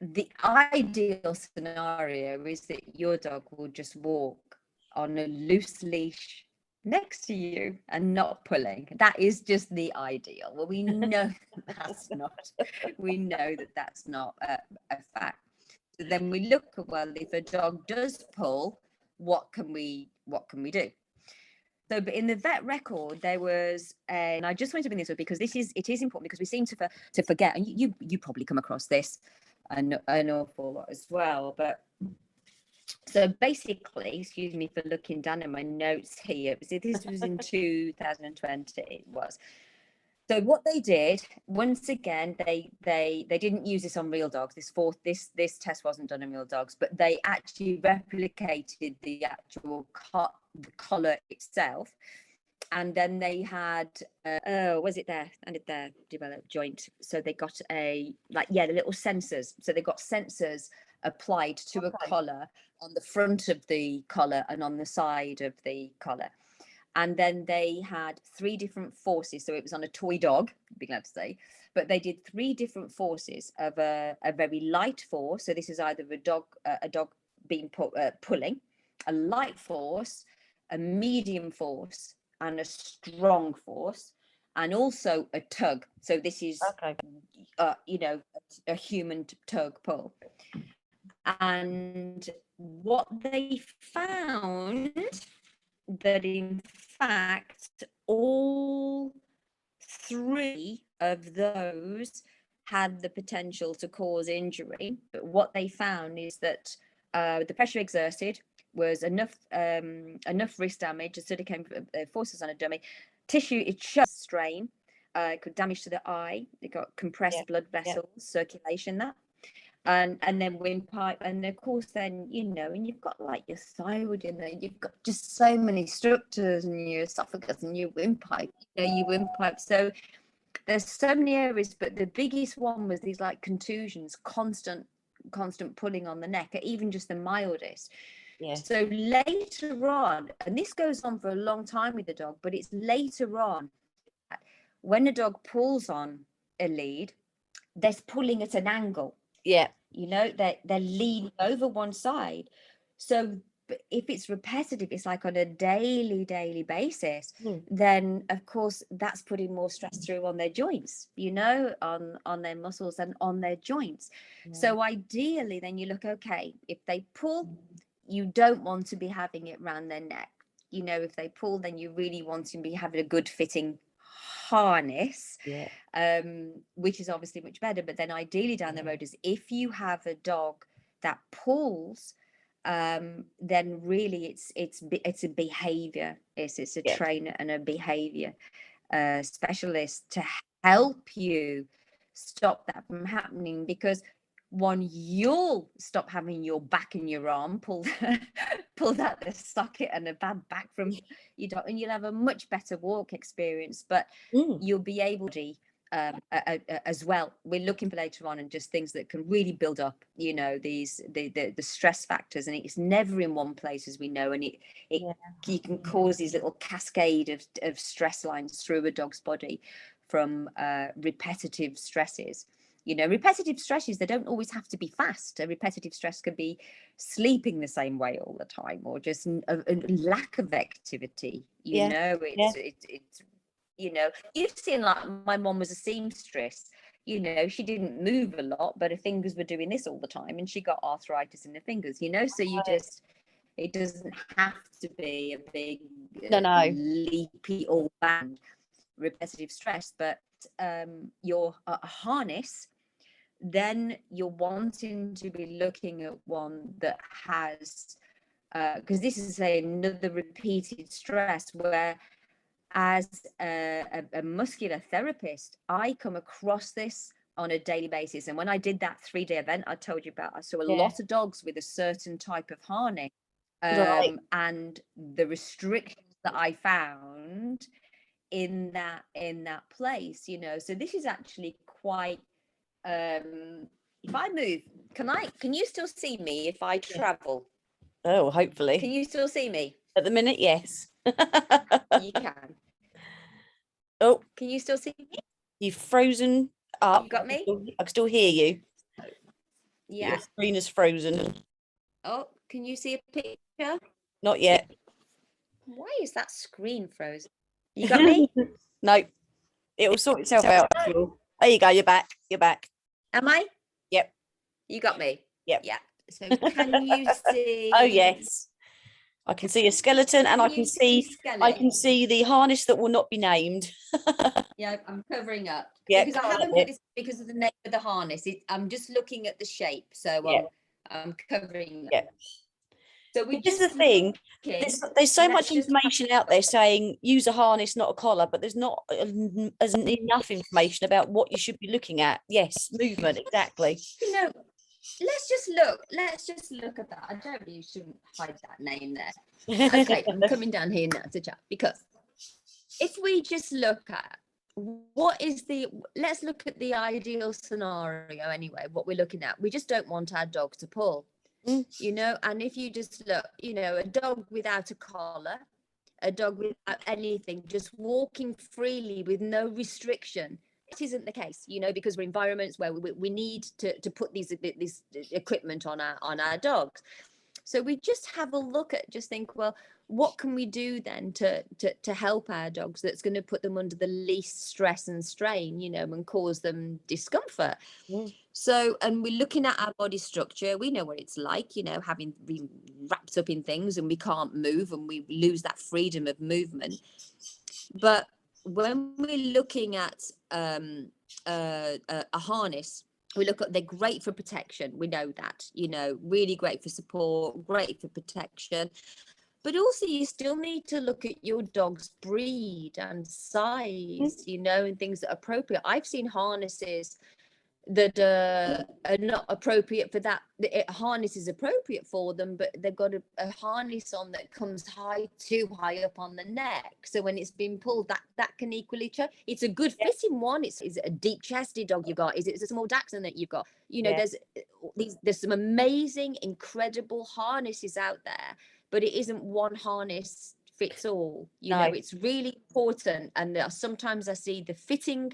the ideal scenario is that your dog will just walk on a loose leash next to you and not pulling. That is just the ideal. Well, we know that's not. We know that that's not a fact. So then we look at, well, if a dog does pull, what can we do? So, but in the vet record, there was, and I just wanted to bring this up because it is important, because we seem to forget, and you probably come across this an awful lot as well. But so basically, excuse me for looking down at my notes here. This was in 2020. It was. So what they did, once again, they didn't use this on real dogs. This test wasn't done on real dogs, but they actually replicated the actual collar itself, and then they had was it there? And it there developed joint. So they got the little sensors. So they got sensors applied to a collar on the front of the collar and on the side of the collar. And then they had 3 different forces. So it was on a toy dog, I'd be glad to say. But they did 3 different forces of a very light force. So this is either a dog being pulling, a light force, a medium force, and a strong force, and also a tug. So this is, a human tug pull. And what they found, that in fact all 3 of those had the potential to cause injury. But what they found is that the pressure exerted was enough wrist damage. The study came from forces on a dummy tissue. It showed strain, it could damage to the eye. It got compressed blood vessels, circulation, that. And then windpipe, and of course then and you've got like your thyroid in there, you've got just so many structures in your esophagus and your windpipe, so there's so many areas. But the biggest one was these like contusions, constant pulling on the neck, even just the mildest. So later on, and this goes on for a long time with the dog, but it's later on when a dog pulls on a lead, they're pulling at an angle. They're leaning over one side. So if it's repetitive, it's like on a daily basis, then of course that's putting more stress through on their joints, on their muscles and on their joints. So ideally then you look, okay, if they pull, you don't want to be having it around their neck. If they pull, then you really want to be having a good fitting harness, which is obviously much better. But then ideally down the road is if you have a dog that pulls, then really it's a behavior, it's a trainer and a behavior specialist to help you stop that from happening. Because one, you'll stop having your back and your arm pulled out the socket and a bad back from your dog, and you'll have a much better walk experience. But you'll be able to as well. We're looking for later on, and just things that can really build up, you know, these the stress factors, and it's never in one place, as we know, and it Yeah. you can cause these little cascade of stress lines through a dog's body from repetitive stresses. You know, repetitive stresses, they don't always have to be fast. A repetitive stress could be sleeping the same way all the time, or just a lack of activity. You Yeah. know, Yeah. it's you know, you've seen, like, my mom was a seamstress. You know, she didn't move a lot, but her fingers were doing this all the time, and she got arthritis in her fingers, you know. So you just, it doesn't have to be a big No. leapy all band repetitive stress, but your harness, then you're wanting to be looking at one that has, because this is another repeated stress, where as a muscular therapist, I come across this on a daily basis. And when I did that 3-day event I told you about, I saw a Yeah. lot of dogs with a certain type of harness, Right. and the restrictions that I found in that place, you know. So this is actually quite, if I move, can you still see me if I travel? Oh, Can hopefully. you still see me? At the minute, yes. You can. Oh, Can you still see me? you've frozen up. You got me? I can still hear you. Yeah. Your screen is frozen. Oh, can you see a picture? Not yet. Why is that screen frozen? You got me? No, it will sort itself out. I'm sure. There you go. You're back. You're back. Am I? Yep. You got me? Yep. Yeah. So can you see? Oh yes, I can see a skeleton, and I Can can you see see the harness that will not be named. Yeah, I'm covering up Yeah, because I cover haven't it. put this because of the name of the harness. I'm just looking at the shape, so Yeah. I'm covering up. Yeah. So we This is the just thing. There's so much let's just information out there saying use a harness, not a collar, but there's not as enough information about what you should be looking at. Yes, movement, exactly. you know, let's just look at that. I don't really shouldn't hide that name there. Okay, I'm coming down here now to chat, because if we just look at let's look at the ideal scenario anyway, what we're looking at. We just don't want our dog to pull, you know. And if you just look, you know, a dog without a collar, a dog without anything, just walking freely with no restriction, it isn't the case, you know, because we're environments where we need to put these equipment on our dogs. So we just have a look at, just think, well, what can we do then to help our dogs that's going to put them under the least stress and strain, you know, and cause them discomfort. So, and we're looking at our body structure. We know what it's like, you know, having been wrapped up in things and we can't move and we lose that freedom of movement. But when we're looking at a harness, we look at, they're great for protection. We know that, you know, really great for support, great for protection. But also you still need to look at your dog's breed and size, you know, and things that are appropriate. I've seen harnesses that are not appropriate for that. The harness is appropriate for them, but they've got a harness on that comes too high up on the neck. So when it's been pulled, that can equally it's a good fitting one. Is it a deep chested dog you've got? Is it a small dachshund that you've got? You know, there's some amazing, incredible harnesses out there, but it isn't one harness fits all. You know, it's really important. And sometimes I see the fitting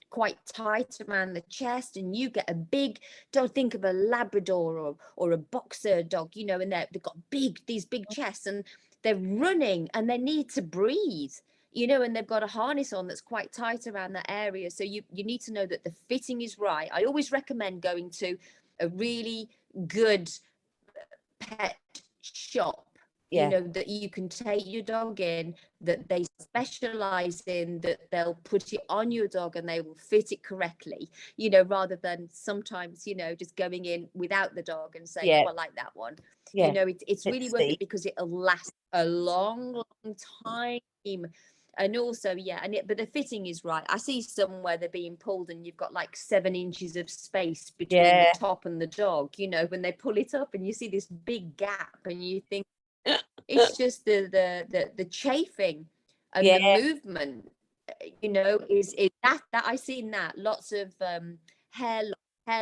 quite tight around the chest, and you get a big, don't think of a Labrador or a boxer dog, you know, and they've got these big chests, and they're running and they need to breathe, you know, and they've got a harness on that's quite tight around that area. So you need to know that the fitting is right. I always recommend going to a really good pet shop, you know, that you can take your dog in, that they specialize in, that they'll put it on your dog and they will fit it correctly, you know, rather than sometimes, you know, just going in without the dog and saying, oh, I like that one. You know, it's really worth it because it'll last a long time. And also, but the fitting is right. I see some where they're being pulled and you've got like 7 inches of space between the top and the dog, you know, when they pull it up and you see this big gap and you think, it's just the chafing and the movement is that I've seen that lots of hair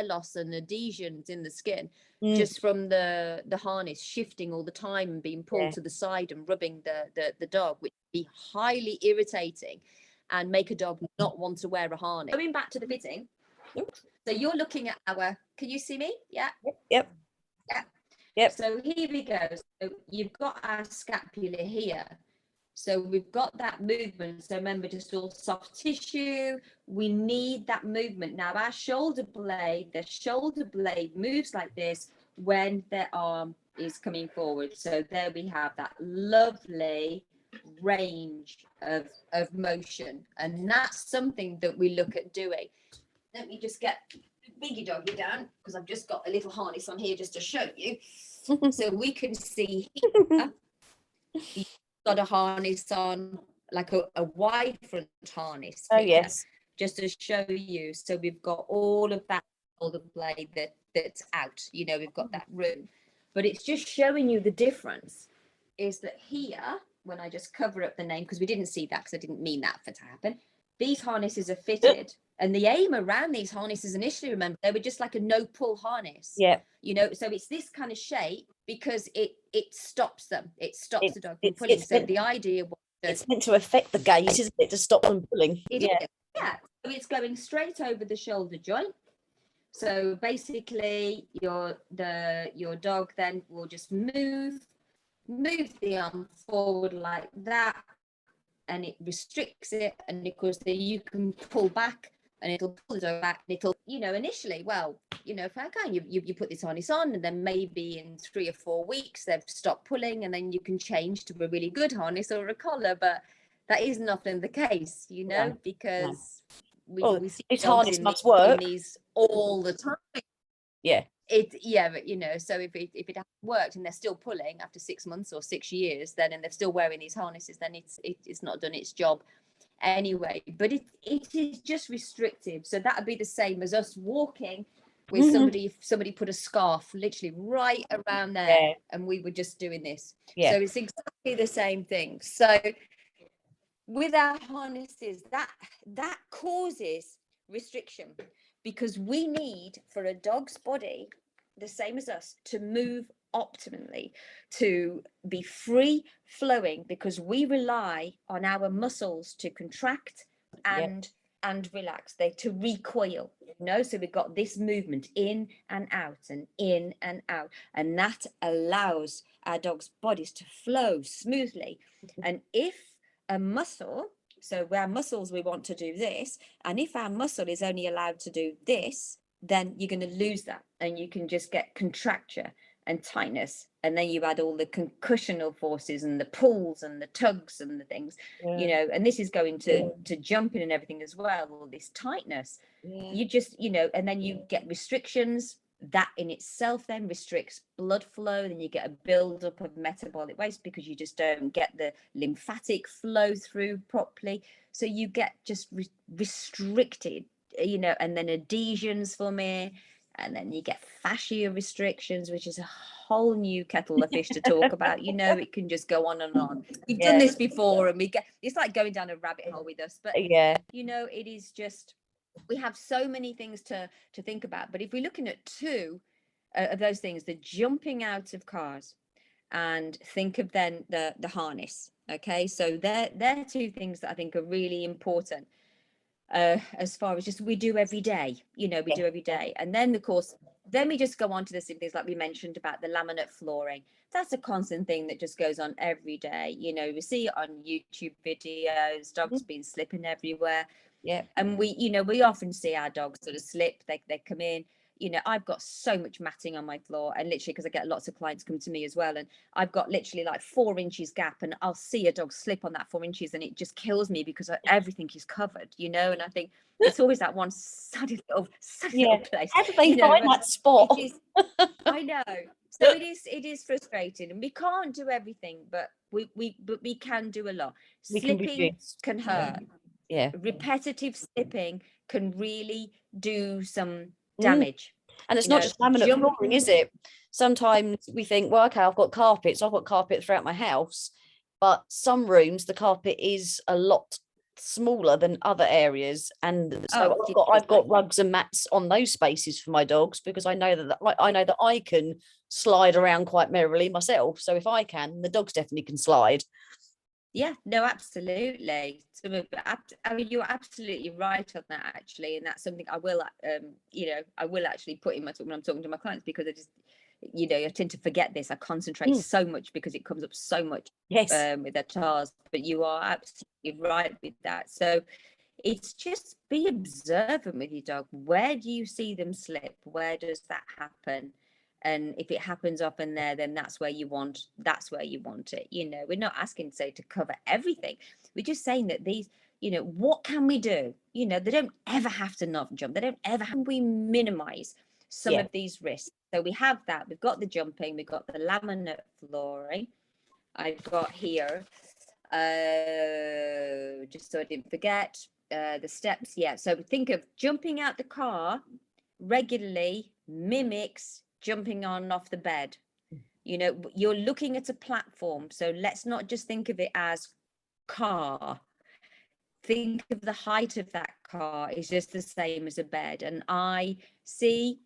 loss and adhesions in the skin just from the harness shifting all the time and being pulled to the side and rubbing the dog, which would be highly irritating and make a dog not want to wear a harness. Going back to the fitting, so you're looking at can you see me? Yep. So here we go. So you've got our scapula here. So we've got that movement. So remember, just all soft tissue. We need that movement. Now our shoulder blade, the shoulder blade moves like this when the arm is coming forward. So there we have that lovely range of motion. And that's something that we look at doing. Let me just get Biggie Doggy down, because I've just got a little harness on here just to show you. So we can see here, you've got a harness on, like a wide front harness. Oh, here, yes. just to show you. So we've got all of that shoulder blade that's out, we've got that room. But it's just showing you the difference is that here, when I just cover up the name, because we didn't see that, because I didn't mean that for to happen, these harnesses are fitted. And the aim around these harnesses initially, remember, they were just like a no pull harness. Yeah. So it's this kind of shape because it stops them. It stops the dog from pulling. So the idea was it's meant to affect the gait, isn't it, to stop them pulling? Yeah. So it's going straight over the shoulder joint. So basically your dog then will just move the arm forward like that, and it restricts it, and of course then you can pull back and it'll pull the dog back, and it'll, initially, if I can, you put this harness on, and then maybe in 3 or 4 weeks they've stopped pulling, and then you can change to a really good harness or a collar. But that isn't often the case, because we see this harness must work these all the time. But so if it hasn't worked and they're still pulling after 6 months or 6 years, then, and they're still wearing these harnesses, then it's not done its job anyway. But it is just restrictive. So that would be the same as us walking with somebody. If somebody put a scarf literally right around there, and we were just doing this. So it's exactly the same thing. So with our harnesses, that causes restriction, because we need, for a dog's body, the same as us, to move optimally, to be free flowing, because we rely on our muscles to contract and relax, to recoil, so we've got this movement in and out and in and out, and that allows our dog's bodies to flow smoothly. And if a muscle, so our muscles, we want to do this, and if our muscle is only allowed to do this, then you're going to lose that, and you can just get contracture and tightness, and then you add all the concussional forces and the pulls and the tugs and the things, and this is going to jumping and everything as well, all this tightness. You just, and then you get restrictions. That in itself then restricts blood flow, then you get a buildup of metabolic waste, because you just don't get the lymphatic flow through properly, so you get just restricted, and then adhesions for me, and then you get fascia restrictions, which is a whole new kettle of fish to talk about. It can just go on and on. We've done this before, and it's like going down a rabbit hole with us, but it is just, we have so many things to think about. But if we're looking at two of those things, the jumping out of cars, and think of then the harness. Okay, so they're two things that I think are really important, as far as just we do every day. We do every day. And then of course, then we just go on to the same things like we mentioned about the laminate flooring. That's a constant thing that just goes on every day. We see it on YouTube videos, dogs been slipping everywhere. And we often see our dogs sort of slip. They come in, I've got so much matting on my floor, and literally, because I get lots of clients come to me as well, and I've got literally like 4 inches gap, and I'll see a dog slip on that 4 inches, and it just kills me, because everything is covered, and I think it's always that one sunny little place. How do they find that spot? I know. So it is frustrating, and we can't do everything, but we can do a lot. Slipping can hurt. Repetitive slipping can really do some damage. And it's not just laminate flooring, is it? Sometimes we think, well, okay, I've got carpet throughout my house, but some rooms the carpet is a lot smaller than other areas, and so Oh, I've got rugs and mats on those spaces for my dogs, because I know that I know that I can slide around quite merrily myself. So if I can, the dogs definitely can slide. yeah, no, absolutely. I mean, you're absolutely right on that, actually, and that's something I will, I will actually put in my talk when I'm talking to my clients, because I just, I tend to forget this. I concentrate so much because it comes up so much Yes. with their tasks. But you are absolutely right with that. So it's just be observant with your dog. Where do you see them slip? Where does that happen? And if it happens up in there, then that's where you want it. We're not asking, say, to cover everything. We're just saying that these, what can we do? They don't ever have to not jump. They don't ever have. We minimize some of these risks. So we have that. We've got the jumping. We've got the laminate flooring. I've got here, just so I didn't forget, the steps. Yeah. So think of jumping out the car regularly mimics jumping on and off the bed. You're looking at a platform, so let's not just think of it as car. Think of the height of that car is just the same as a bed. And I see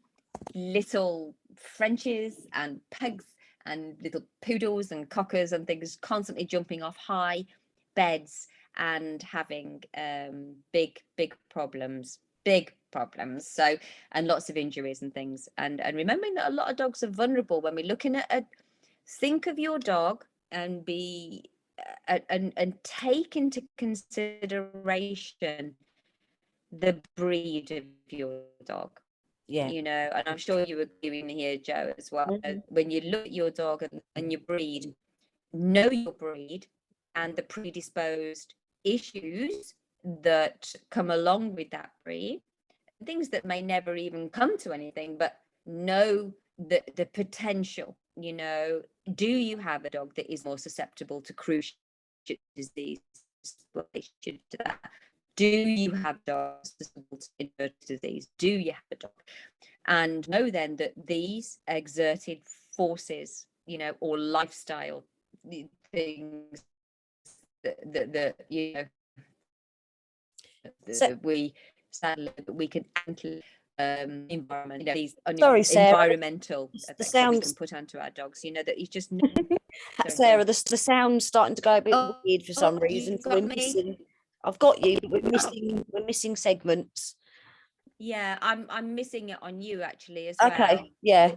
little Frenchies and pugs and little poodles and cockers and things constantly jumping off high beds and having big problems. So, and lots of injuries and things, and remembering that a lot of dogs are vulnerable. When we're looking at think of your dog and be and take into consideration the breed of your dog. And I'm sure you agree with me here, Joe, as well. When you look at your dog and your breed, know your breed and the predisposed issues that come along with that breed, things that may never even come to anything, but know the potential. Do you have a dog that is more susceptible to cruciate disease? To that? Do you have dogs susceptible to inherited disease? Do you have a dog? And know then that these exerted forces, or lifestyle things that we sadly we can environment, these environmental effects that we can put onto our dogs. That you just Sarah, the sound's starting to go a bit weird for some reason. So we're missing. I've got you, but we're missing segments. Yeah, I'm missing it on you actually as well. Okay, yeah.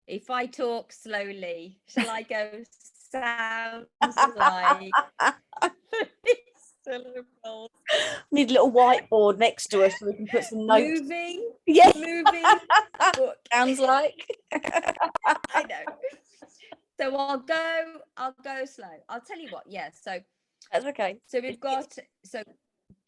If I talk slowly, shall I go sounds like syllables? Need a little whiteboard next to us so we can put some notes. Moving. Sounds like. I know. So I'll go slow. I'll tell you what. Yeah. So that's okay. So we've got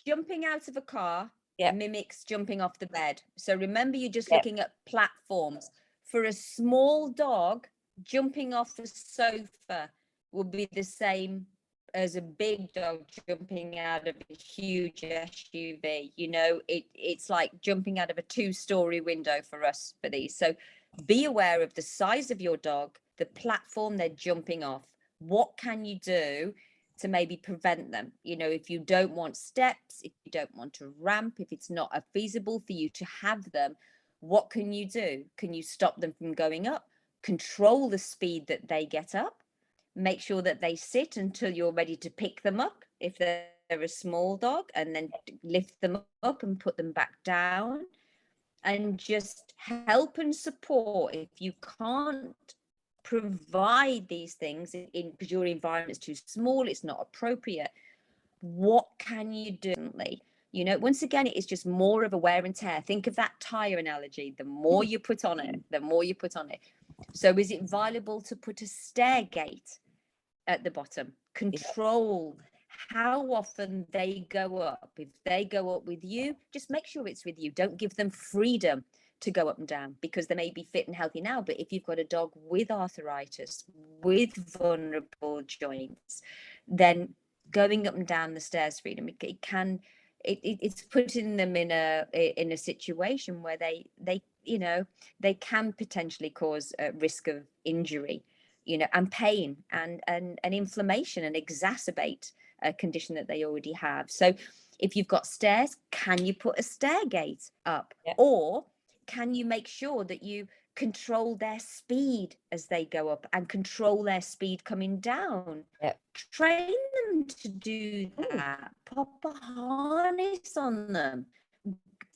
jumping out of a car mimics jumping off the bed. So remember, you're just looking at platforms. For a small dog, jumping off the sofa will be the same as a big dog jumping out of a huge SUV. It's like jumping out of a 2-story window for us for these. So be aware of the size of your dog, the platform they're jumping off. What can you do to maybe prevent them? If you don't want steps, if you don't want a ramp, if it's not feasible for you to have them, what can you do? Can you stop them from going up? Control the speed that they get up. Make sure that they sit until you're ready to pick them up if they're a small dog, and then lift them up and put them back down. And just help and support. If you can't provide these things because your environment is too small, it's not appropriate, what can you do? Once again, it is just more of a wear and tear. Think of that tire analogy. The more you put on it, So is it viable to put a stair gate at the bottom? Control how often they go up. If they go up with you, just make sure it's with you. Don't give them freedom to go up and down, because they may be fit and healthy now, but if you've got a dog with arthritis, with vulnerable joints, then going up and down the stairs freedom, it's putting them in a situation where they can potentially cause a risk of injury, and pain and inflammation, and exacerbate a condition that they already have. So if you've got stairs, can you put a stair gate up? Or can you make sure that you control their speed as they go up and control their speed coming down? Train them to do that. Pop a harness on them.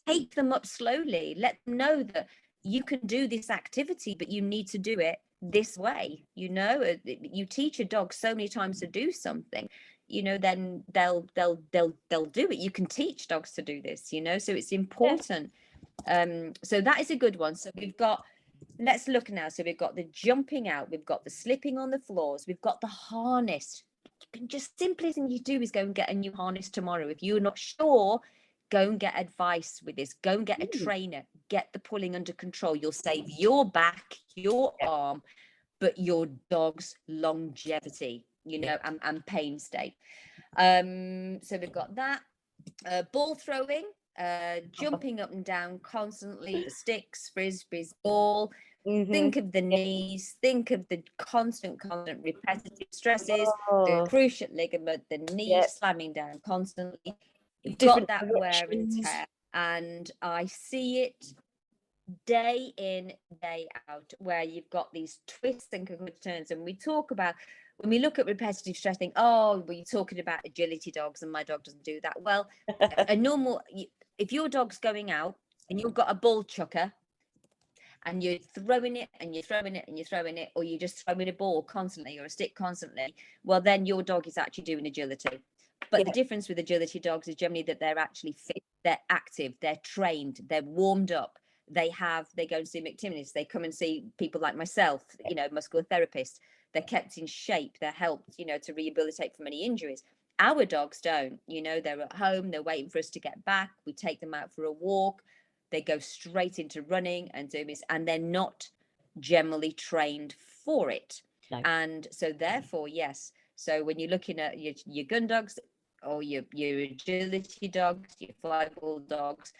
Take them up slowly. Let them know that you can do this activity, but you need to do it this way. You teach a dog so many times to do something, then they'll do it. You can teach dogs to do this, so it's important. So that is a good one. So let's look now. So we've got the jumping out, we've got the slipping on the floors, we've got the harness. Just simplest thing you do is go and get a new harness tomorrow. If you're not sure, go and get advice with this. Go and get a trainer. Get the pulling under control. You'll save your back, your arm, but your dog's longevity, and pain state. So we've got that. Ball throwing, jumping up and down constantly, the sticks, frisbees, ball. Think of the knees, think of the constant repetitive stresses, the cruciate ligament, the knee slamming down constantly. You've got that wear and tear, and I see it day in, day out, where you've got these twists and turns. And when we look at repetitive stress, think, oh, well, you're talking about agility dogs and my dog doesn't do that. Well, if your dog's going out and you've got a ball chucker and you're throwing it and you're throwing it and you're throwing it, or you're just throwing a ball constantly or a stick constantly, well, then your dog is actually doing agility. But the difference with agility dogs is generally that they're actually fit, they're active, they're trained, they're warmed up. They go and see McTimmons, they come and see people like myself, muscular therapists. They're kept in shape, they're helped, to rehabilitate from any injuries. Our dogs don't, they're at home, they're waiting for us to get back. We take them out for a walk. They go straight into running and doing this, and they're not generally trained for it. No. And so therefore, yes. So when you're looking at your gun dogs or your agility dogs, your fly-ball dogs,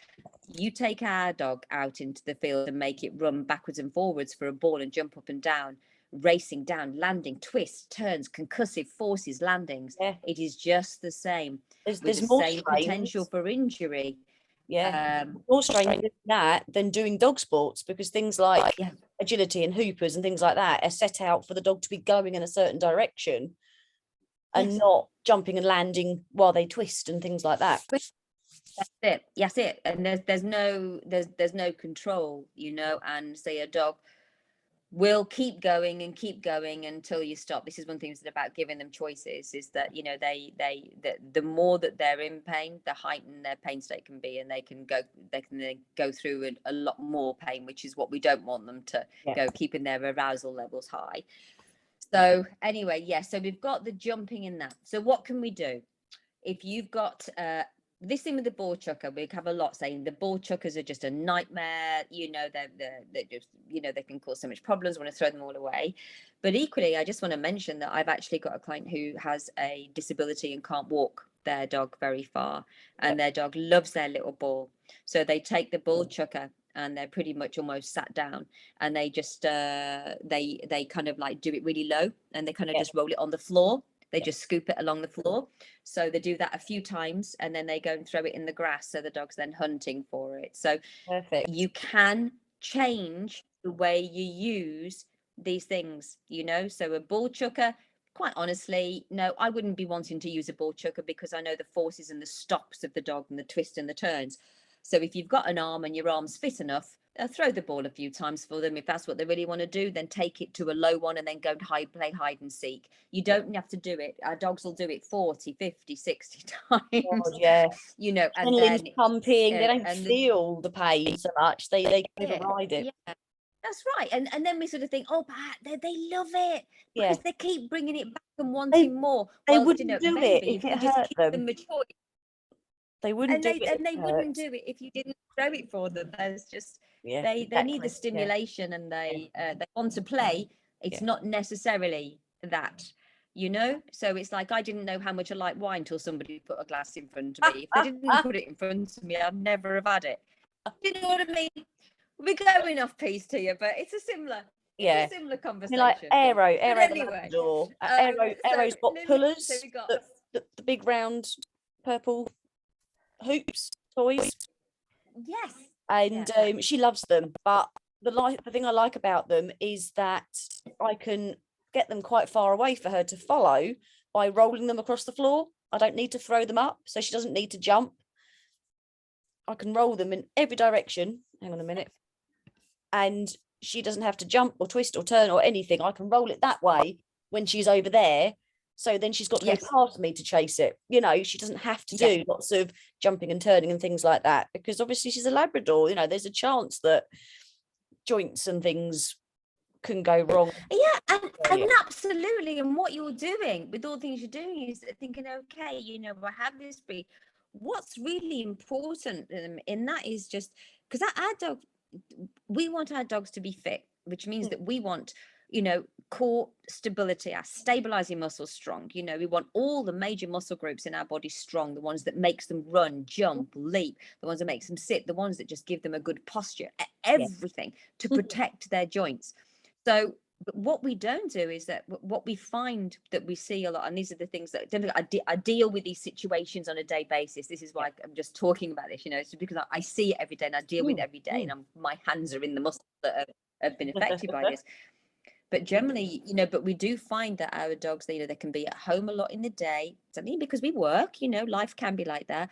you take our dog out into the field and make it run backwards and forwards for a ball and jump up and down, racing down, landing, twists, turns, concussive forces, landings. It is just the same. There's the more same potential for injury. More strain doing that than doing dog sports, because things like agility and hoopers and things like that are set out for the dog to be going in a certain direction and not jumping and landing while they twist and things like that. That's it. Yes, it. And there's no control, and say a dog will keep going until you stop. This is one thing about giving them choices, is that the more that they're in pain, the heightened their pain state can be, and they can go through a lot more pain, which is what we don't want them to go, keeping their arousal levels high. So anyway, so we've got the jumping in that. So what can we do if you've got this thing with the ball chucker? We have a lot saying the ball chuckers are just a nightmare. They're just, they can cause so much problems. I want to throw them all away. But equally, I just want to mention that I've actually got a client who has a disability and can't walk their dog very far, and their dog loves their little ball. So they take the ball chucker and they're pretty much almost sat down, and they just they kind of like do it really low, and they kind of just roll it on the floor. They just scoop it along the floor. So they do that a few times, and then they go and throw it in the grass. So the dog's then hunting for it. So perfect. You can change the way you use these things, So a ball chucker, quite honestly, no, I wouldn't be wanting to use a ball chucker, because I know the forces and the stops of the dog and the twists and the turns. So if you've got an arm and your arm's fit enough, throw the ball a few times for them. If that's what they really want to do, then take it to a low one and then go and play hide and seek. You don't have to do it. Our dogs will do it 40, 50, 60 times. God, and then pumping, they don't feel the pain so much. They override it. Yeah. That's right. And then we sort of think, oh, but they love it, because they keep bringing it back and wanting more. They wouldn't do it if it hurt them. They wouldn't do it. And they wouldn't do it if you didn't throw it for them. There's just they need the stimulation, and they want to play. It's not necessarily that, So it's like, I didn't know how much I like wine till somebody put a glass in front of me. If they didn't put it in front of me, I'd never have had it. You know what I mean? We're going off piece to you, but it's a similar conversation. Like Aero anyway, Aero's got pullers. So the big round purple hoops toys, Yes. and she loves them. But the thing I like about them is that I can get them quite far away for her to follow by rolling them across the floor. I don't need to throw them up, so she doesn't need to jump. I can roll them in every direction. Hang on a minute. And she doesn't have to jump or twist or turn or anything. I can roll it that way when she's over there. So then she's got to go past me to chase it. You know, she doesn't have to do lots of jumping and turning and things like that, because obviously she's a Labrador. You know, there's a chance that joints and things can go wrong. Yeah, and absolutely. And what you're doing with all the things you're doing is thinking, okay, you know, I have this breed. What's really important in that is just because our dog, we want our dogs to be fit, which means that we want, you know, core stability, our stabilizing muscles strong. You know, we want all the major muscle groups in our body strong, the ones that makes them run, jump, leap, the ones that makes them sit, the ones that just give them a good posture, everything to protect their joints. So what we don't do is that what we find that we see a lot, and these are the things that I deal with these situations on a day basis. This is why I'm just talking about this, you know, it's because I see it every day and I deal with it every day, and my hands are in the muscles that have been affected by this. But generally, you know, but we do find that our dogs, you know, they can be at home a lot in the day. I mean, because we work, you know, life can be like that.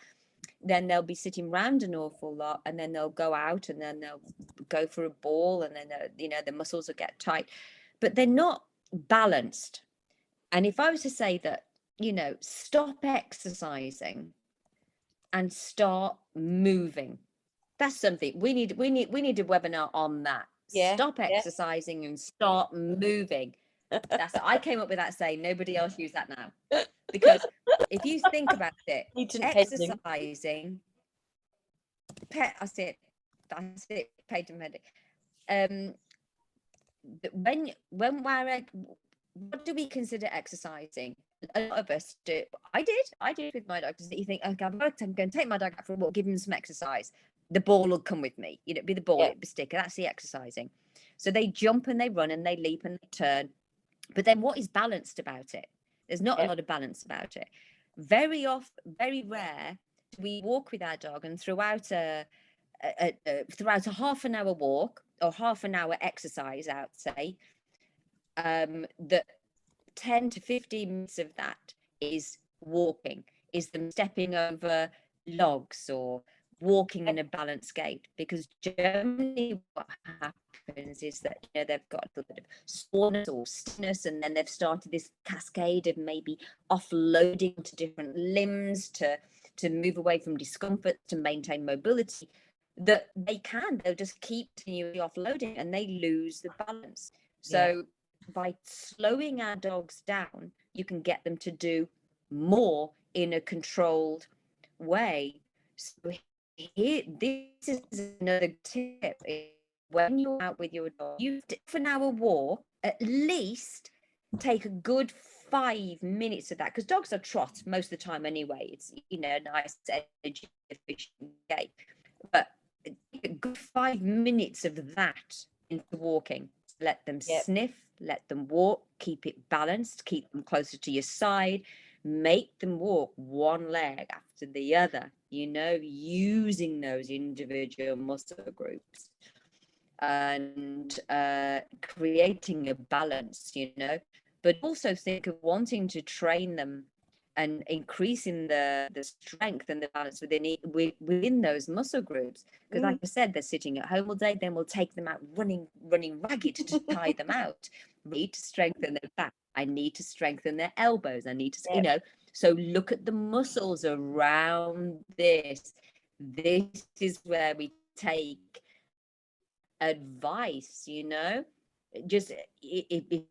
Then they'll be sitting around an awful lot, and then they'll go out and then they'll go for a ball, and then you know, the muscles will get tight, but they're not balanced. And if I was to say that, you know, stop exercising and start moving, that's something we need a webinar on that. Stop exercising and start moving. That's I came up with that saying. Nobody else use that now, because if you think about it, exercising, that's it, paid and medic. When we're, what do we consider exercising? A lot of us do. I did with my dog. That you think, okay, I'm going to take my dog out for a walk, give him some exercise. The ball will come with me. You know, be the ball, it'd be sticker. That's the exercising. So they jump and they run and they leap and they turn. But then what is balanced about it? There's not a lot of balance about it. Very rare do we walk with our dog, and throughout a half an hour walk or half an hour exercise out, say, that 10 to 15 minutes of that is walking, is them stepping over logs or walking in a balanced gait. Because generally what happens is that, you know, they've got a little bit of soreness or stiffness, and then they've started this cascade of maybe offloading to different limbs to move away from discomfort, to maintain mobility, that they'll just keep continually offloading and they lose the balance. So by slowing our dogs down, you can get them to do more in a controlled way. So here, this is another tip. When you're out with your dog, you for an hour walk, at least take a good 5 minutes of that, because dogs are trot most of the time anyway. It's, you know, nice energy efficient gait, but a good 5 minutes of that into walking. Let them sniff, let them walk, keep it balanced, keep them closer to your side, make them walk one leg after the other, you know, using those individual muscle groups and creating a balance, you know. But also think of wanting to train them and increasing the strength and the balance within those muscle groups. Because like I said, they're sitting at home all day, then we'll take them out running ragged to tie them out. I need to strengthen their back. I need to strengthen their elbows. I need to, you know, so look at the muscles around this. This is where we take advice, you know. Just if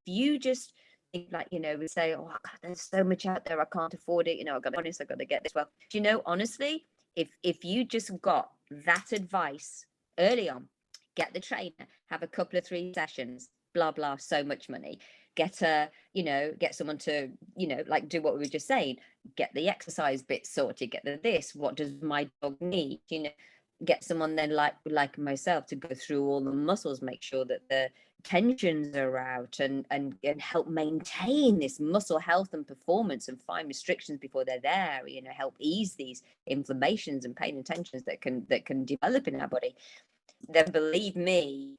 you just think, like, you know, we say, oh God, there's so much out there, I can't afford it, you know, I've got to get this. Well, you know, honestly, if you just got that advice early on, get the trainer, have a couple of 3 sessions, blah blah, so much money, get someone to, you know, like do what we were just saying, get the exercise bit sorted, get this, what does my dog need, you know, get someone then like myself to go through all the muscles, make sure that tensions are out, and help maintain this muscle health and performance, and find restrictions before they're there, you know, help ease these inflammations and pain and tensions that can develop in our body, then believe me,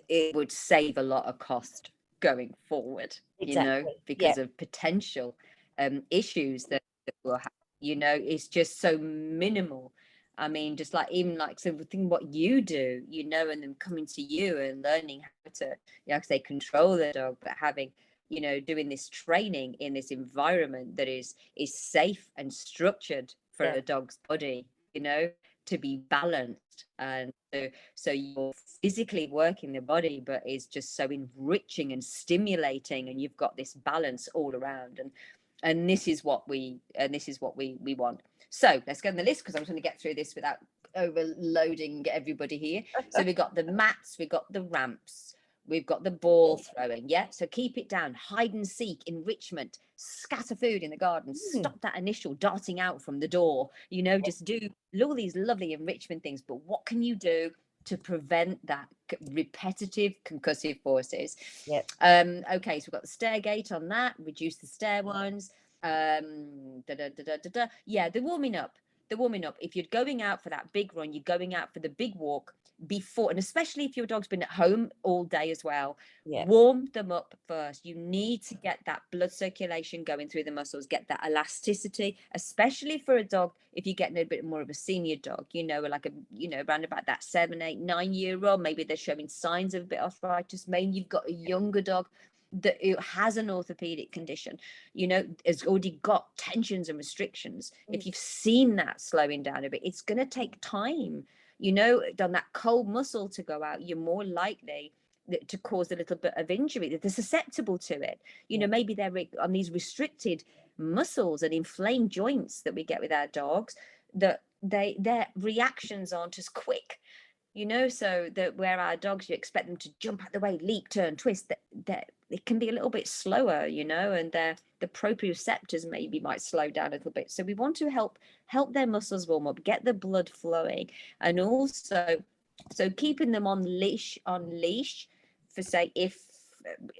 it would save a lot of cost going forward, you know, because of potential issues that we'll have. You know, it's just so minimal. I mean, just like, even like, so think what you do, you know, and then coming to you and learning how to, you know, say, control the dog, but having, you know, doing this training in this environment that is safe and structured for a dog's body, you know, to be balanced. And so you're physically working the body, but it's just so enriching and stimulating, and you've got this balance all around. And this is what we want. So let's go on the list, because I was going to get through this without overloading everybody here. So we've got the mats, we've got the ramps, we've got the ball throwing. Yeah. So keep it down. Hide and seek, enrichment, scatter food in the garden, stop that initial darting out from the door, you know, just do all these lovely enrichment things. But what can you do to prevent that repetitive concussive forces? Okay, so we've got the stair gate on that, reduce the stair ones. Yeah, the warming up. If you're going out for that big run, you're going out for the big walk before, and especially if your dog's been at home all day as well, warm them up first. You need to get that blood circulation going through the muscles, get that elasticity, especially for a dog. If you're getting a bit more of a senior dog, you know, like around about that 7, 8, 9-year-old, maybe they're showing signs of a bit of arthritis. Maybe you've got a younger dog that it has an orthopedic condition, you know, has already got tensions and restrictions. If you've seen that slowing down a bit, it's going to take time, you know, on that cold muscle to go out. You're more likely to cause a little bit of injury. They're susceptible to it, you know. Maybe they're on these restricted muscles and inflamed joints that we get with our dogs, that their reactions aren't as quick, you know. So that where our dogs, you expect them to jump out the way, leap, turn, twist, that it can be a little bit slower, you know, and the proprioceptors maybe might slow down a little bit. So we want to help their muscles warm up, get the blood flowing, and also so keeping them on leash for, say, if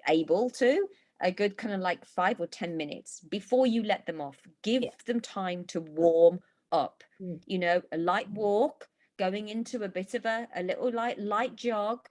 able to, a good kind of like 5 or 10 minutes before you let them off. Give them time to warm up, you know, a light walk, going into a bit of a little light jog,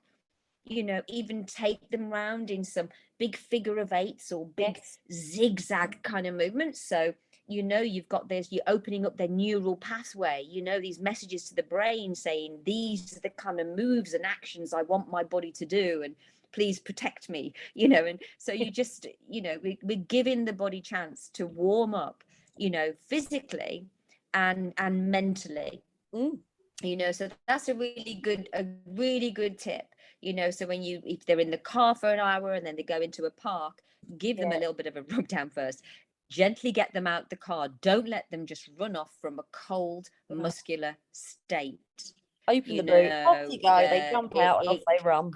you know, even take them round in some big figure of eights or big zigzag kind of movements. So, you know, you've got this, you're opening up their neural pathway, you know, these messages to the brain saying, these are the kind of moves and actions I want my body to do, and please protect me, you know. And so you just, you know, we're giving the body chance to warm up, you know, physically and mentally. You know, so that's a really good tip, you know. So if they're in the car for an hour and then they go into a park, give them a little bit of a rub down first, gently get them out the car. Don't let them just run off from a cold muscular state. Open the boot, off you go, they jump out and off they run.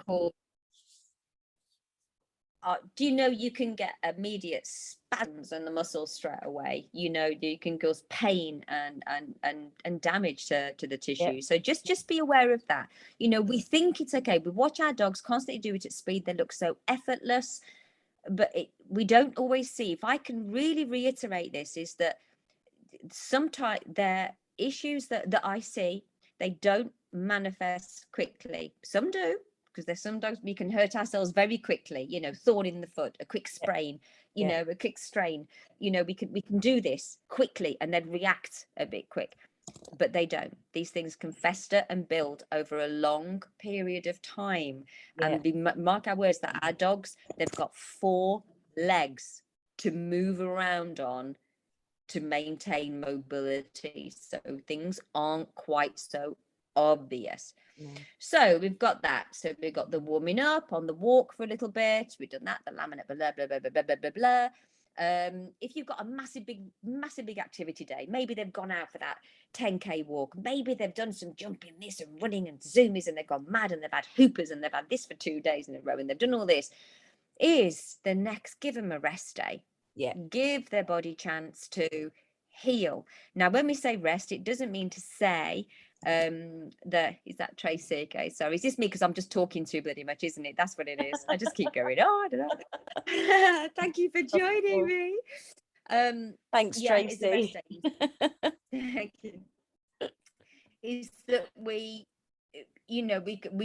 Do you know you can get immediate spasms on the muscles straight away? You know, you can cause pain and damage to the tissue. So just be aware of that. You know, we think it's okay. We watch our dogs constantly do it at speed. They look so effortless, but we don't always see. If I can really reiterate this, is that sometimes there issues that I see, they don't manifest quickly. Some do, because there's some dogs we can hurt ourselves very quickly, you know, thorn in the foot, a quick sprain, you know, a quick strain, you know, we can do this quickly and then react a bit quick, but they don't. These things can fester and build over a long period of time. And mark our words that our dogs, they've got 4 legs to move around on to maintain mobility. So things aren't quite so obvious. So we've got that. So we've got the warming up on the walk for a little bit. We've done that, the laminate, blah, blah, blah, blah, blah, blah, blah. If you've got a massive big activity day, maybe they've gone out for that 10K walk, maybe they've done some jumping this and running and zoomies, and they've gone mad, and they've had hoopers, and they've had this for 2 days in a row, and they've done all this, is the next, give them a rest day. Give their body chance to heal. Now, when we say rest, it doesn't mean to say Is that Tracy? Okay, sorry, it's just me because I'm just talking too bloody much, isn't it? That's what it is. I just keep going, oh, I don't know. Thank you for joining me. Thanks, yeah, it's the best Tracy. days. Thank you. Is that we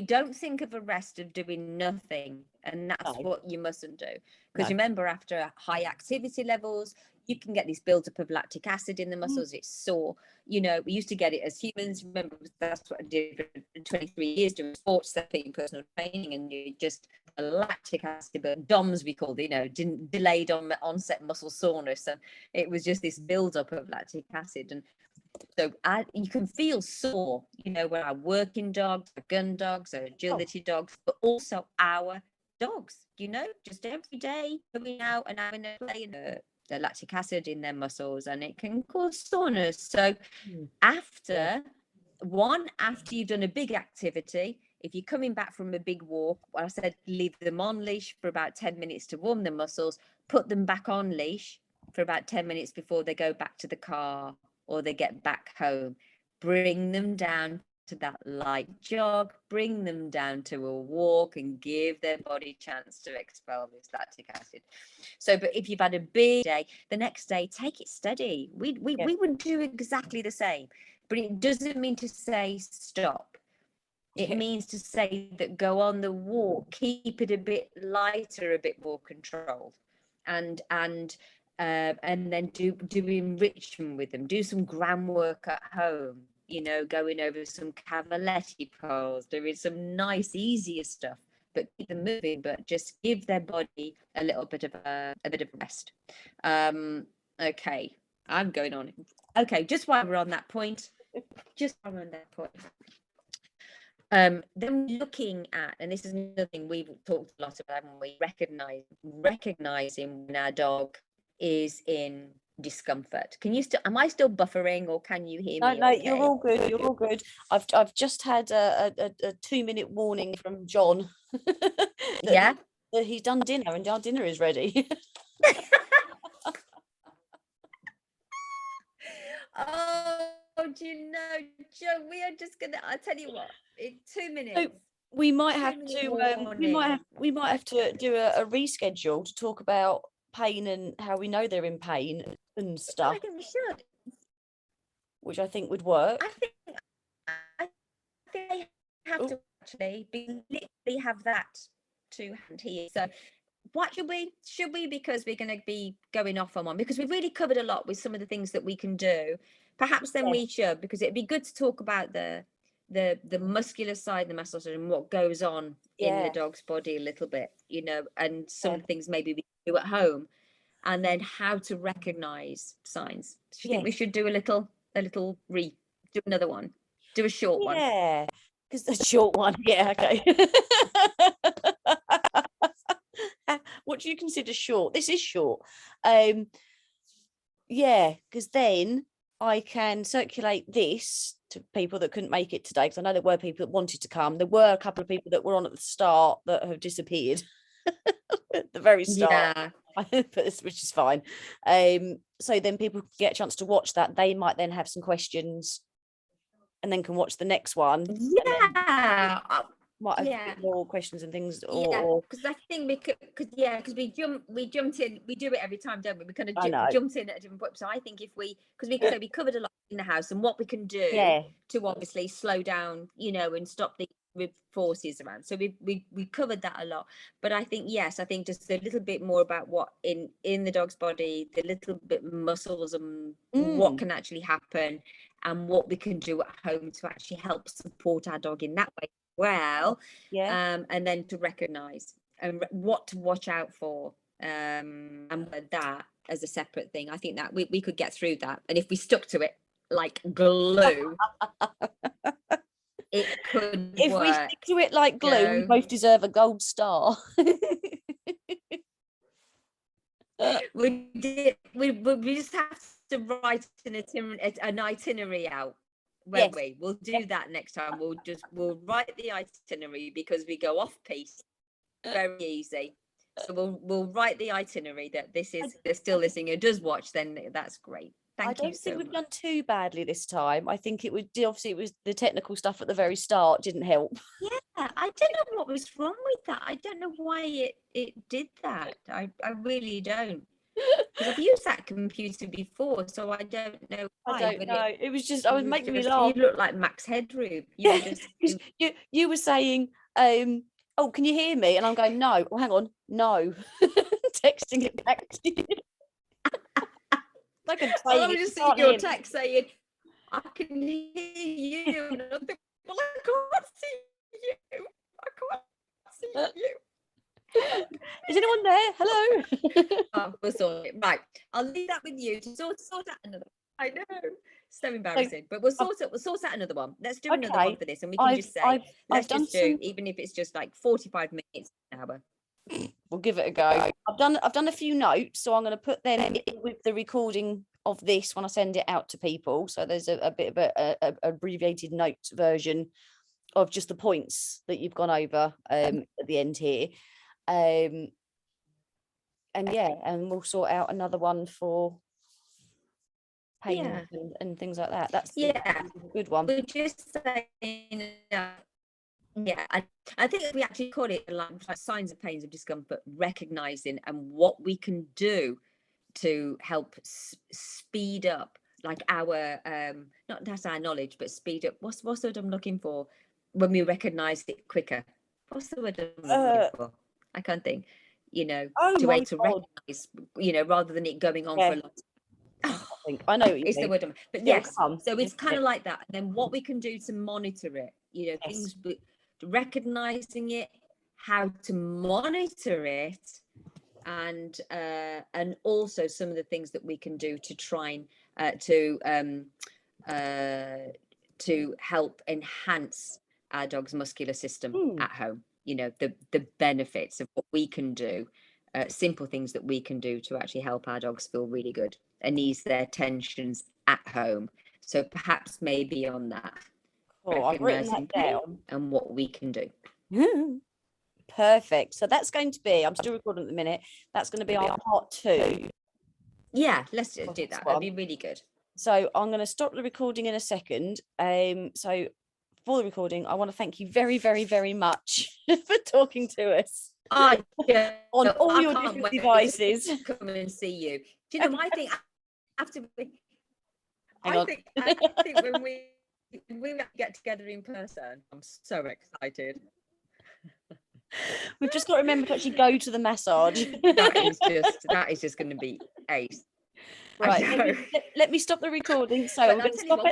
don't think of a rest of doing nothing, and that's No, what you mustn't do, because no. remember, after high activity levels, you can get this buildup of lactic acid in the muscles. It's sore. We used to get it as humans. Remember, that's what I did for 23 years doing sports therapy and personal training, and you just lactic acid, but DOMS we called it, delayed onset muscle soreness, and it was just this buildup of lactic acid. And so you can feel sore, when our working dogs, our gun dogs, our agility dogs, but also our dogs, just every day going out and having a play, the lactic acid in their muscles, and it can cause soreness. So after you've done a big activity, if you're coming back from a big walk, I said leave them on leash for about 10 minutes to warm the muscles, put them back on leash for about 10 minutes before they go back to the car or they get back home. Bring them down to that light jog, bring them down to a walk, and give their body a chance to expel this lactic acid. So, but if you've had a big day, the next day, take it steady. We would do exactly the same, but it doesn't mean to say stop. It means to say that go on the walk, keep it a bit lighter, a bit more controlled, and then do enrichment with them. Do some groundwork at home. Going over some cavaletti poles, doing some nice, easier stuff, but keep them moving. But just give their body a little bit of a rest. Okay, I'm going on. Okay, just while we're on that point, then looking at, and this is another thing we've talked a lot about, when we recognizing when our dog is in discomfort. Am I still buffering, or can you hear me? No, Okay? you're all good. You're all good. I've just had a 2-minute warning from John. Yeah. That he's done dinner and our dinner is ready. Oh, do you know, Joe, we are just gonna, I'll tell you what, in 2 minutes. So we might have to we might have to do a reschedule to talk about pain and how we know they're in pain and stuff. I think we should. Which I think would work. I think they have to actually literally have that to hand here. So what should we, because we're going to be going off on one, because we've really covered a lot with some of the things that we can do. Perhaps then we should, because it'd be good to talk about the muscular side, the muscles, and what goes on in the dog's body a little bit, and some things maybe we do at home, and then how to recognize signs. Do you think we should do do another one, do a short one? Yeah, because the short one. Yeah, okay. What do you consider short? This is short. Yeah, because then I can circulate this to people that couldn't make it today, because I know there were people that wanted to come. There were a couple of people that were on at the start that have disappeared at the very start. Yeah. Which is fine. So then people get a chance to watch that. They might then have some questions and then can watch the next one. Yeah. Might have more questions and things, because I think because we jumped in, we do it every time, don't we? We kind of jumped in at a different point. So I think if we covered a lot in the house and what we can do to obviously slow down, and stop the forces around. So we covered that a lot. But I think just a little bit more about what in the dog's body, the little bit muscles and what can actually happen, and what we can do at home to actually help support our dog in that way. Well, and then to recognize and what to watch out for, and that as a separate thing. I think that we could get through that, and if we stuck to it like glue, it could if work. we stick to it like glue, we both deserve a gold star. We just have to write an itinerary out. We'll do that next time. We'll write the itinerary, because we go off piece very easy. So we'll write the itinerary that this is, they're still listening, who does watch, then that's great. Thank don't you think so we've much. done too badly this time. I think it was obviously it was the technical stuff at the very start didn't help. Yeah, I don't know what was wrong with that. I don't know why it did that. I really don't. Because I've used that computer before, so I don't know I why. don't But know. It was just I was making me laugh. you look like Max Headroom. You were just 'Cause you were saying, oh, can you hear me? And I'm going, no. Oh, hang on, no. Texting it back to you. Like I'm I saying was it, just you seeing can't your hear me. text saying, I can hear you. And I think, well, I can't see you. I can't see you. Is anyone there? Hello. Oh, we'll sort it. Right. I'll leave that with you to sort out another. I know. So embarrassing. But we'll sort out another one. Let's do another one Okay. for this. And we can just say, let's done just do, some. even if it's just like 45 minutes, an hour. We'll give it a go. I've done a few notes, so I'm going to put them in with the recording of this when I send it out to people. So there's a bit of a abbreviated note version of just the points that you've gone over at the end here. And yeah, and we'll sort out another one for payment and things like that. That's a good one. We're just saying, yeah, I think we actually call it like signs of pains of discomfort, recognizing and what we can do to help speed up like our not that's our knowledge, but speed up. What's the word I'm looking for when we recognize it quicker? What's the word I'm looking for? I can't think. You know, to recognize, you know, rather than it going on for a long time. I know what you It's mean. the word, but yes, so it's kind of like that. And then what we can do to monitor it, you know, things, recognizing it, how to monitor it, and also some of the things that we can do to try and to help enhance our dog's muscular system at home. You know, the benefits of what we can do, simple things that we can do to actually help our dogs feel really good and ease their tensions at home. So perhaps maybe on that, I've written that down and what we can do. Perfect. So that's going to be, I'm still recording at the minute, that's going to be our part 2. Yeah, let's do that. That'd be really good. So I'm going to stop the recording in a second. So for the recording, I want to thank you very, very, very much for talking to us on all your different devices. Come and see you. Do you know, I think after I think when we get together in person, I'm so excited. We've just got to remember to actually go to the massage. that is just going to be ace. Right, let me stop the recording. So we're going to stop it.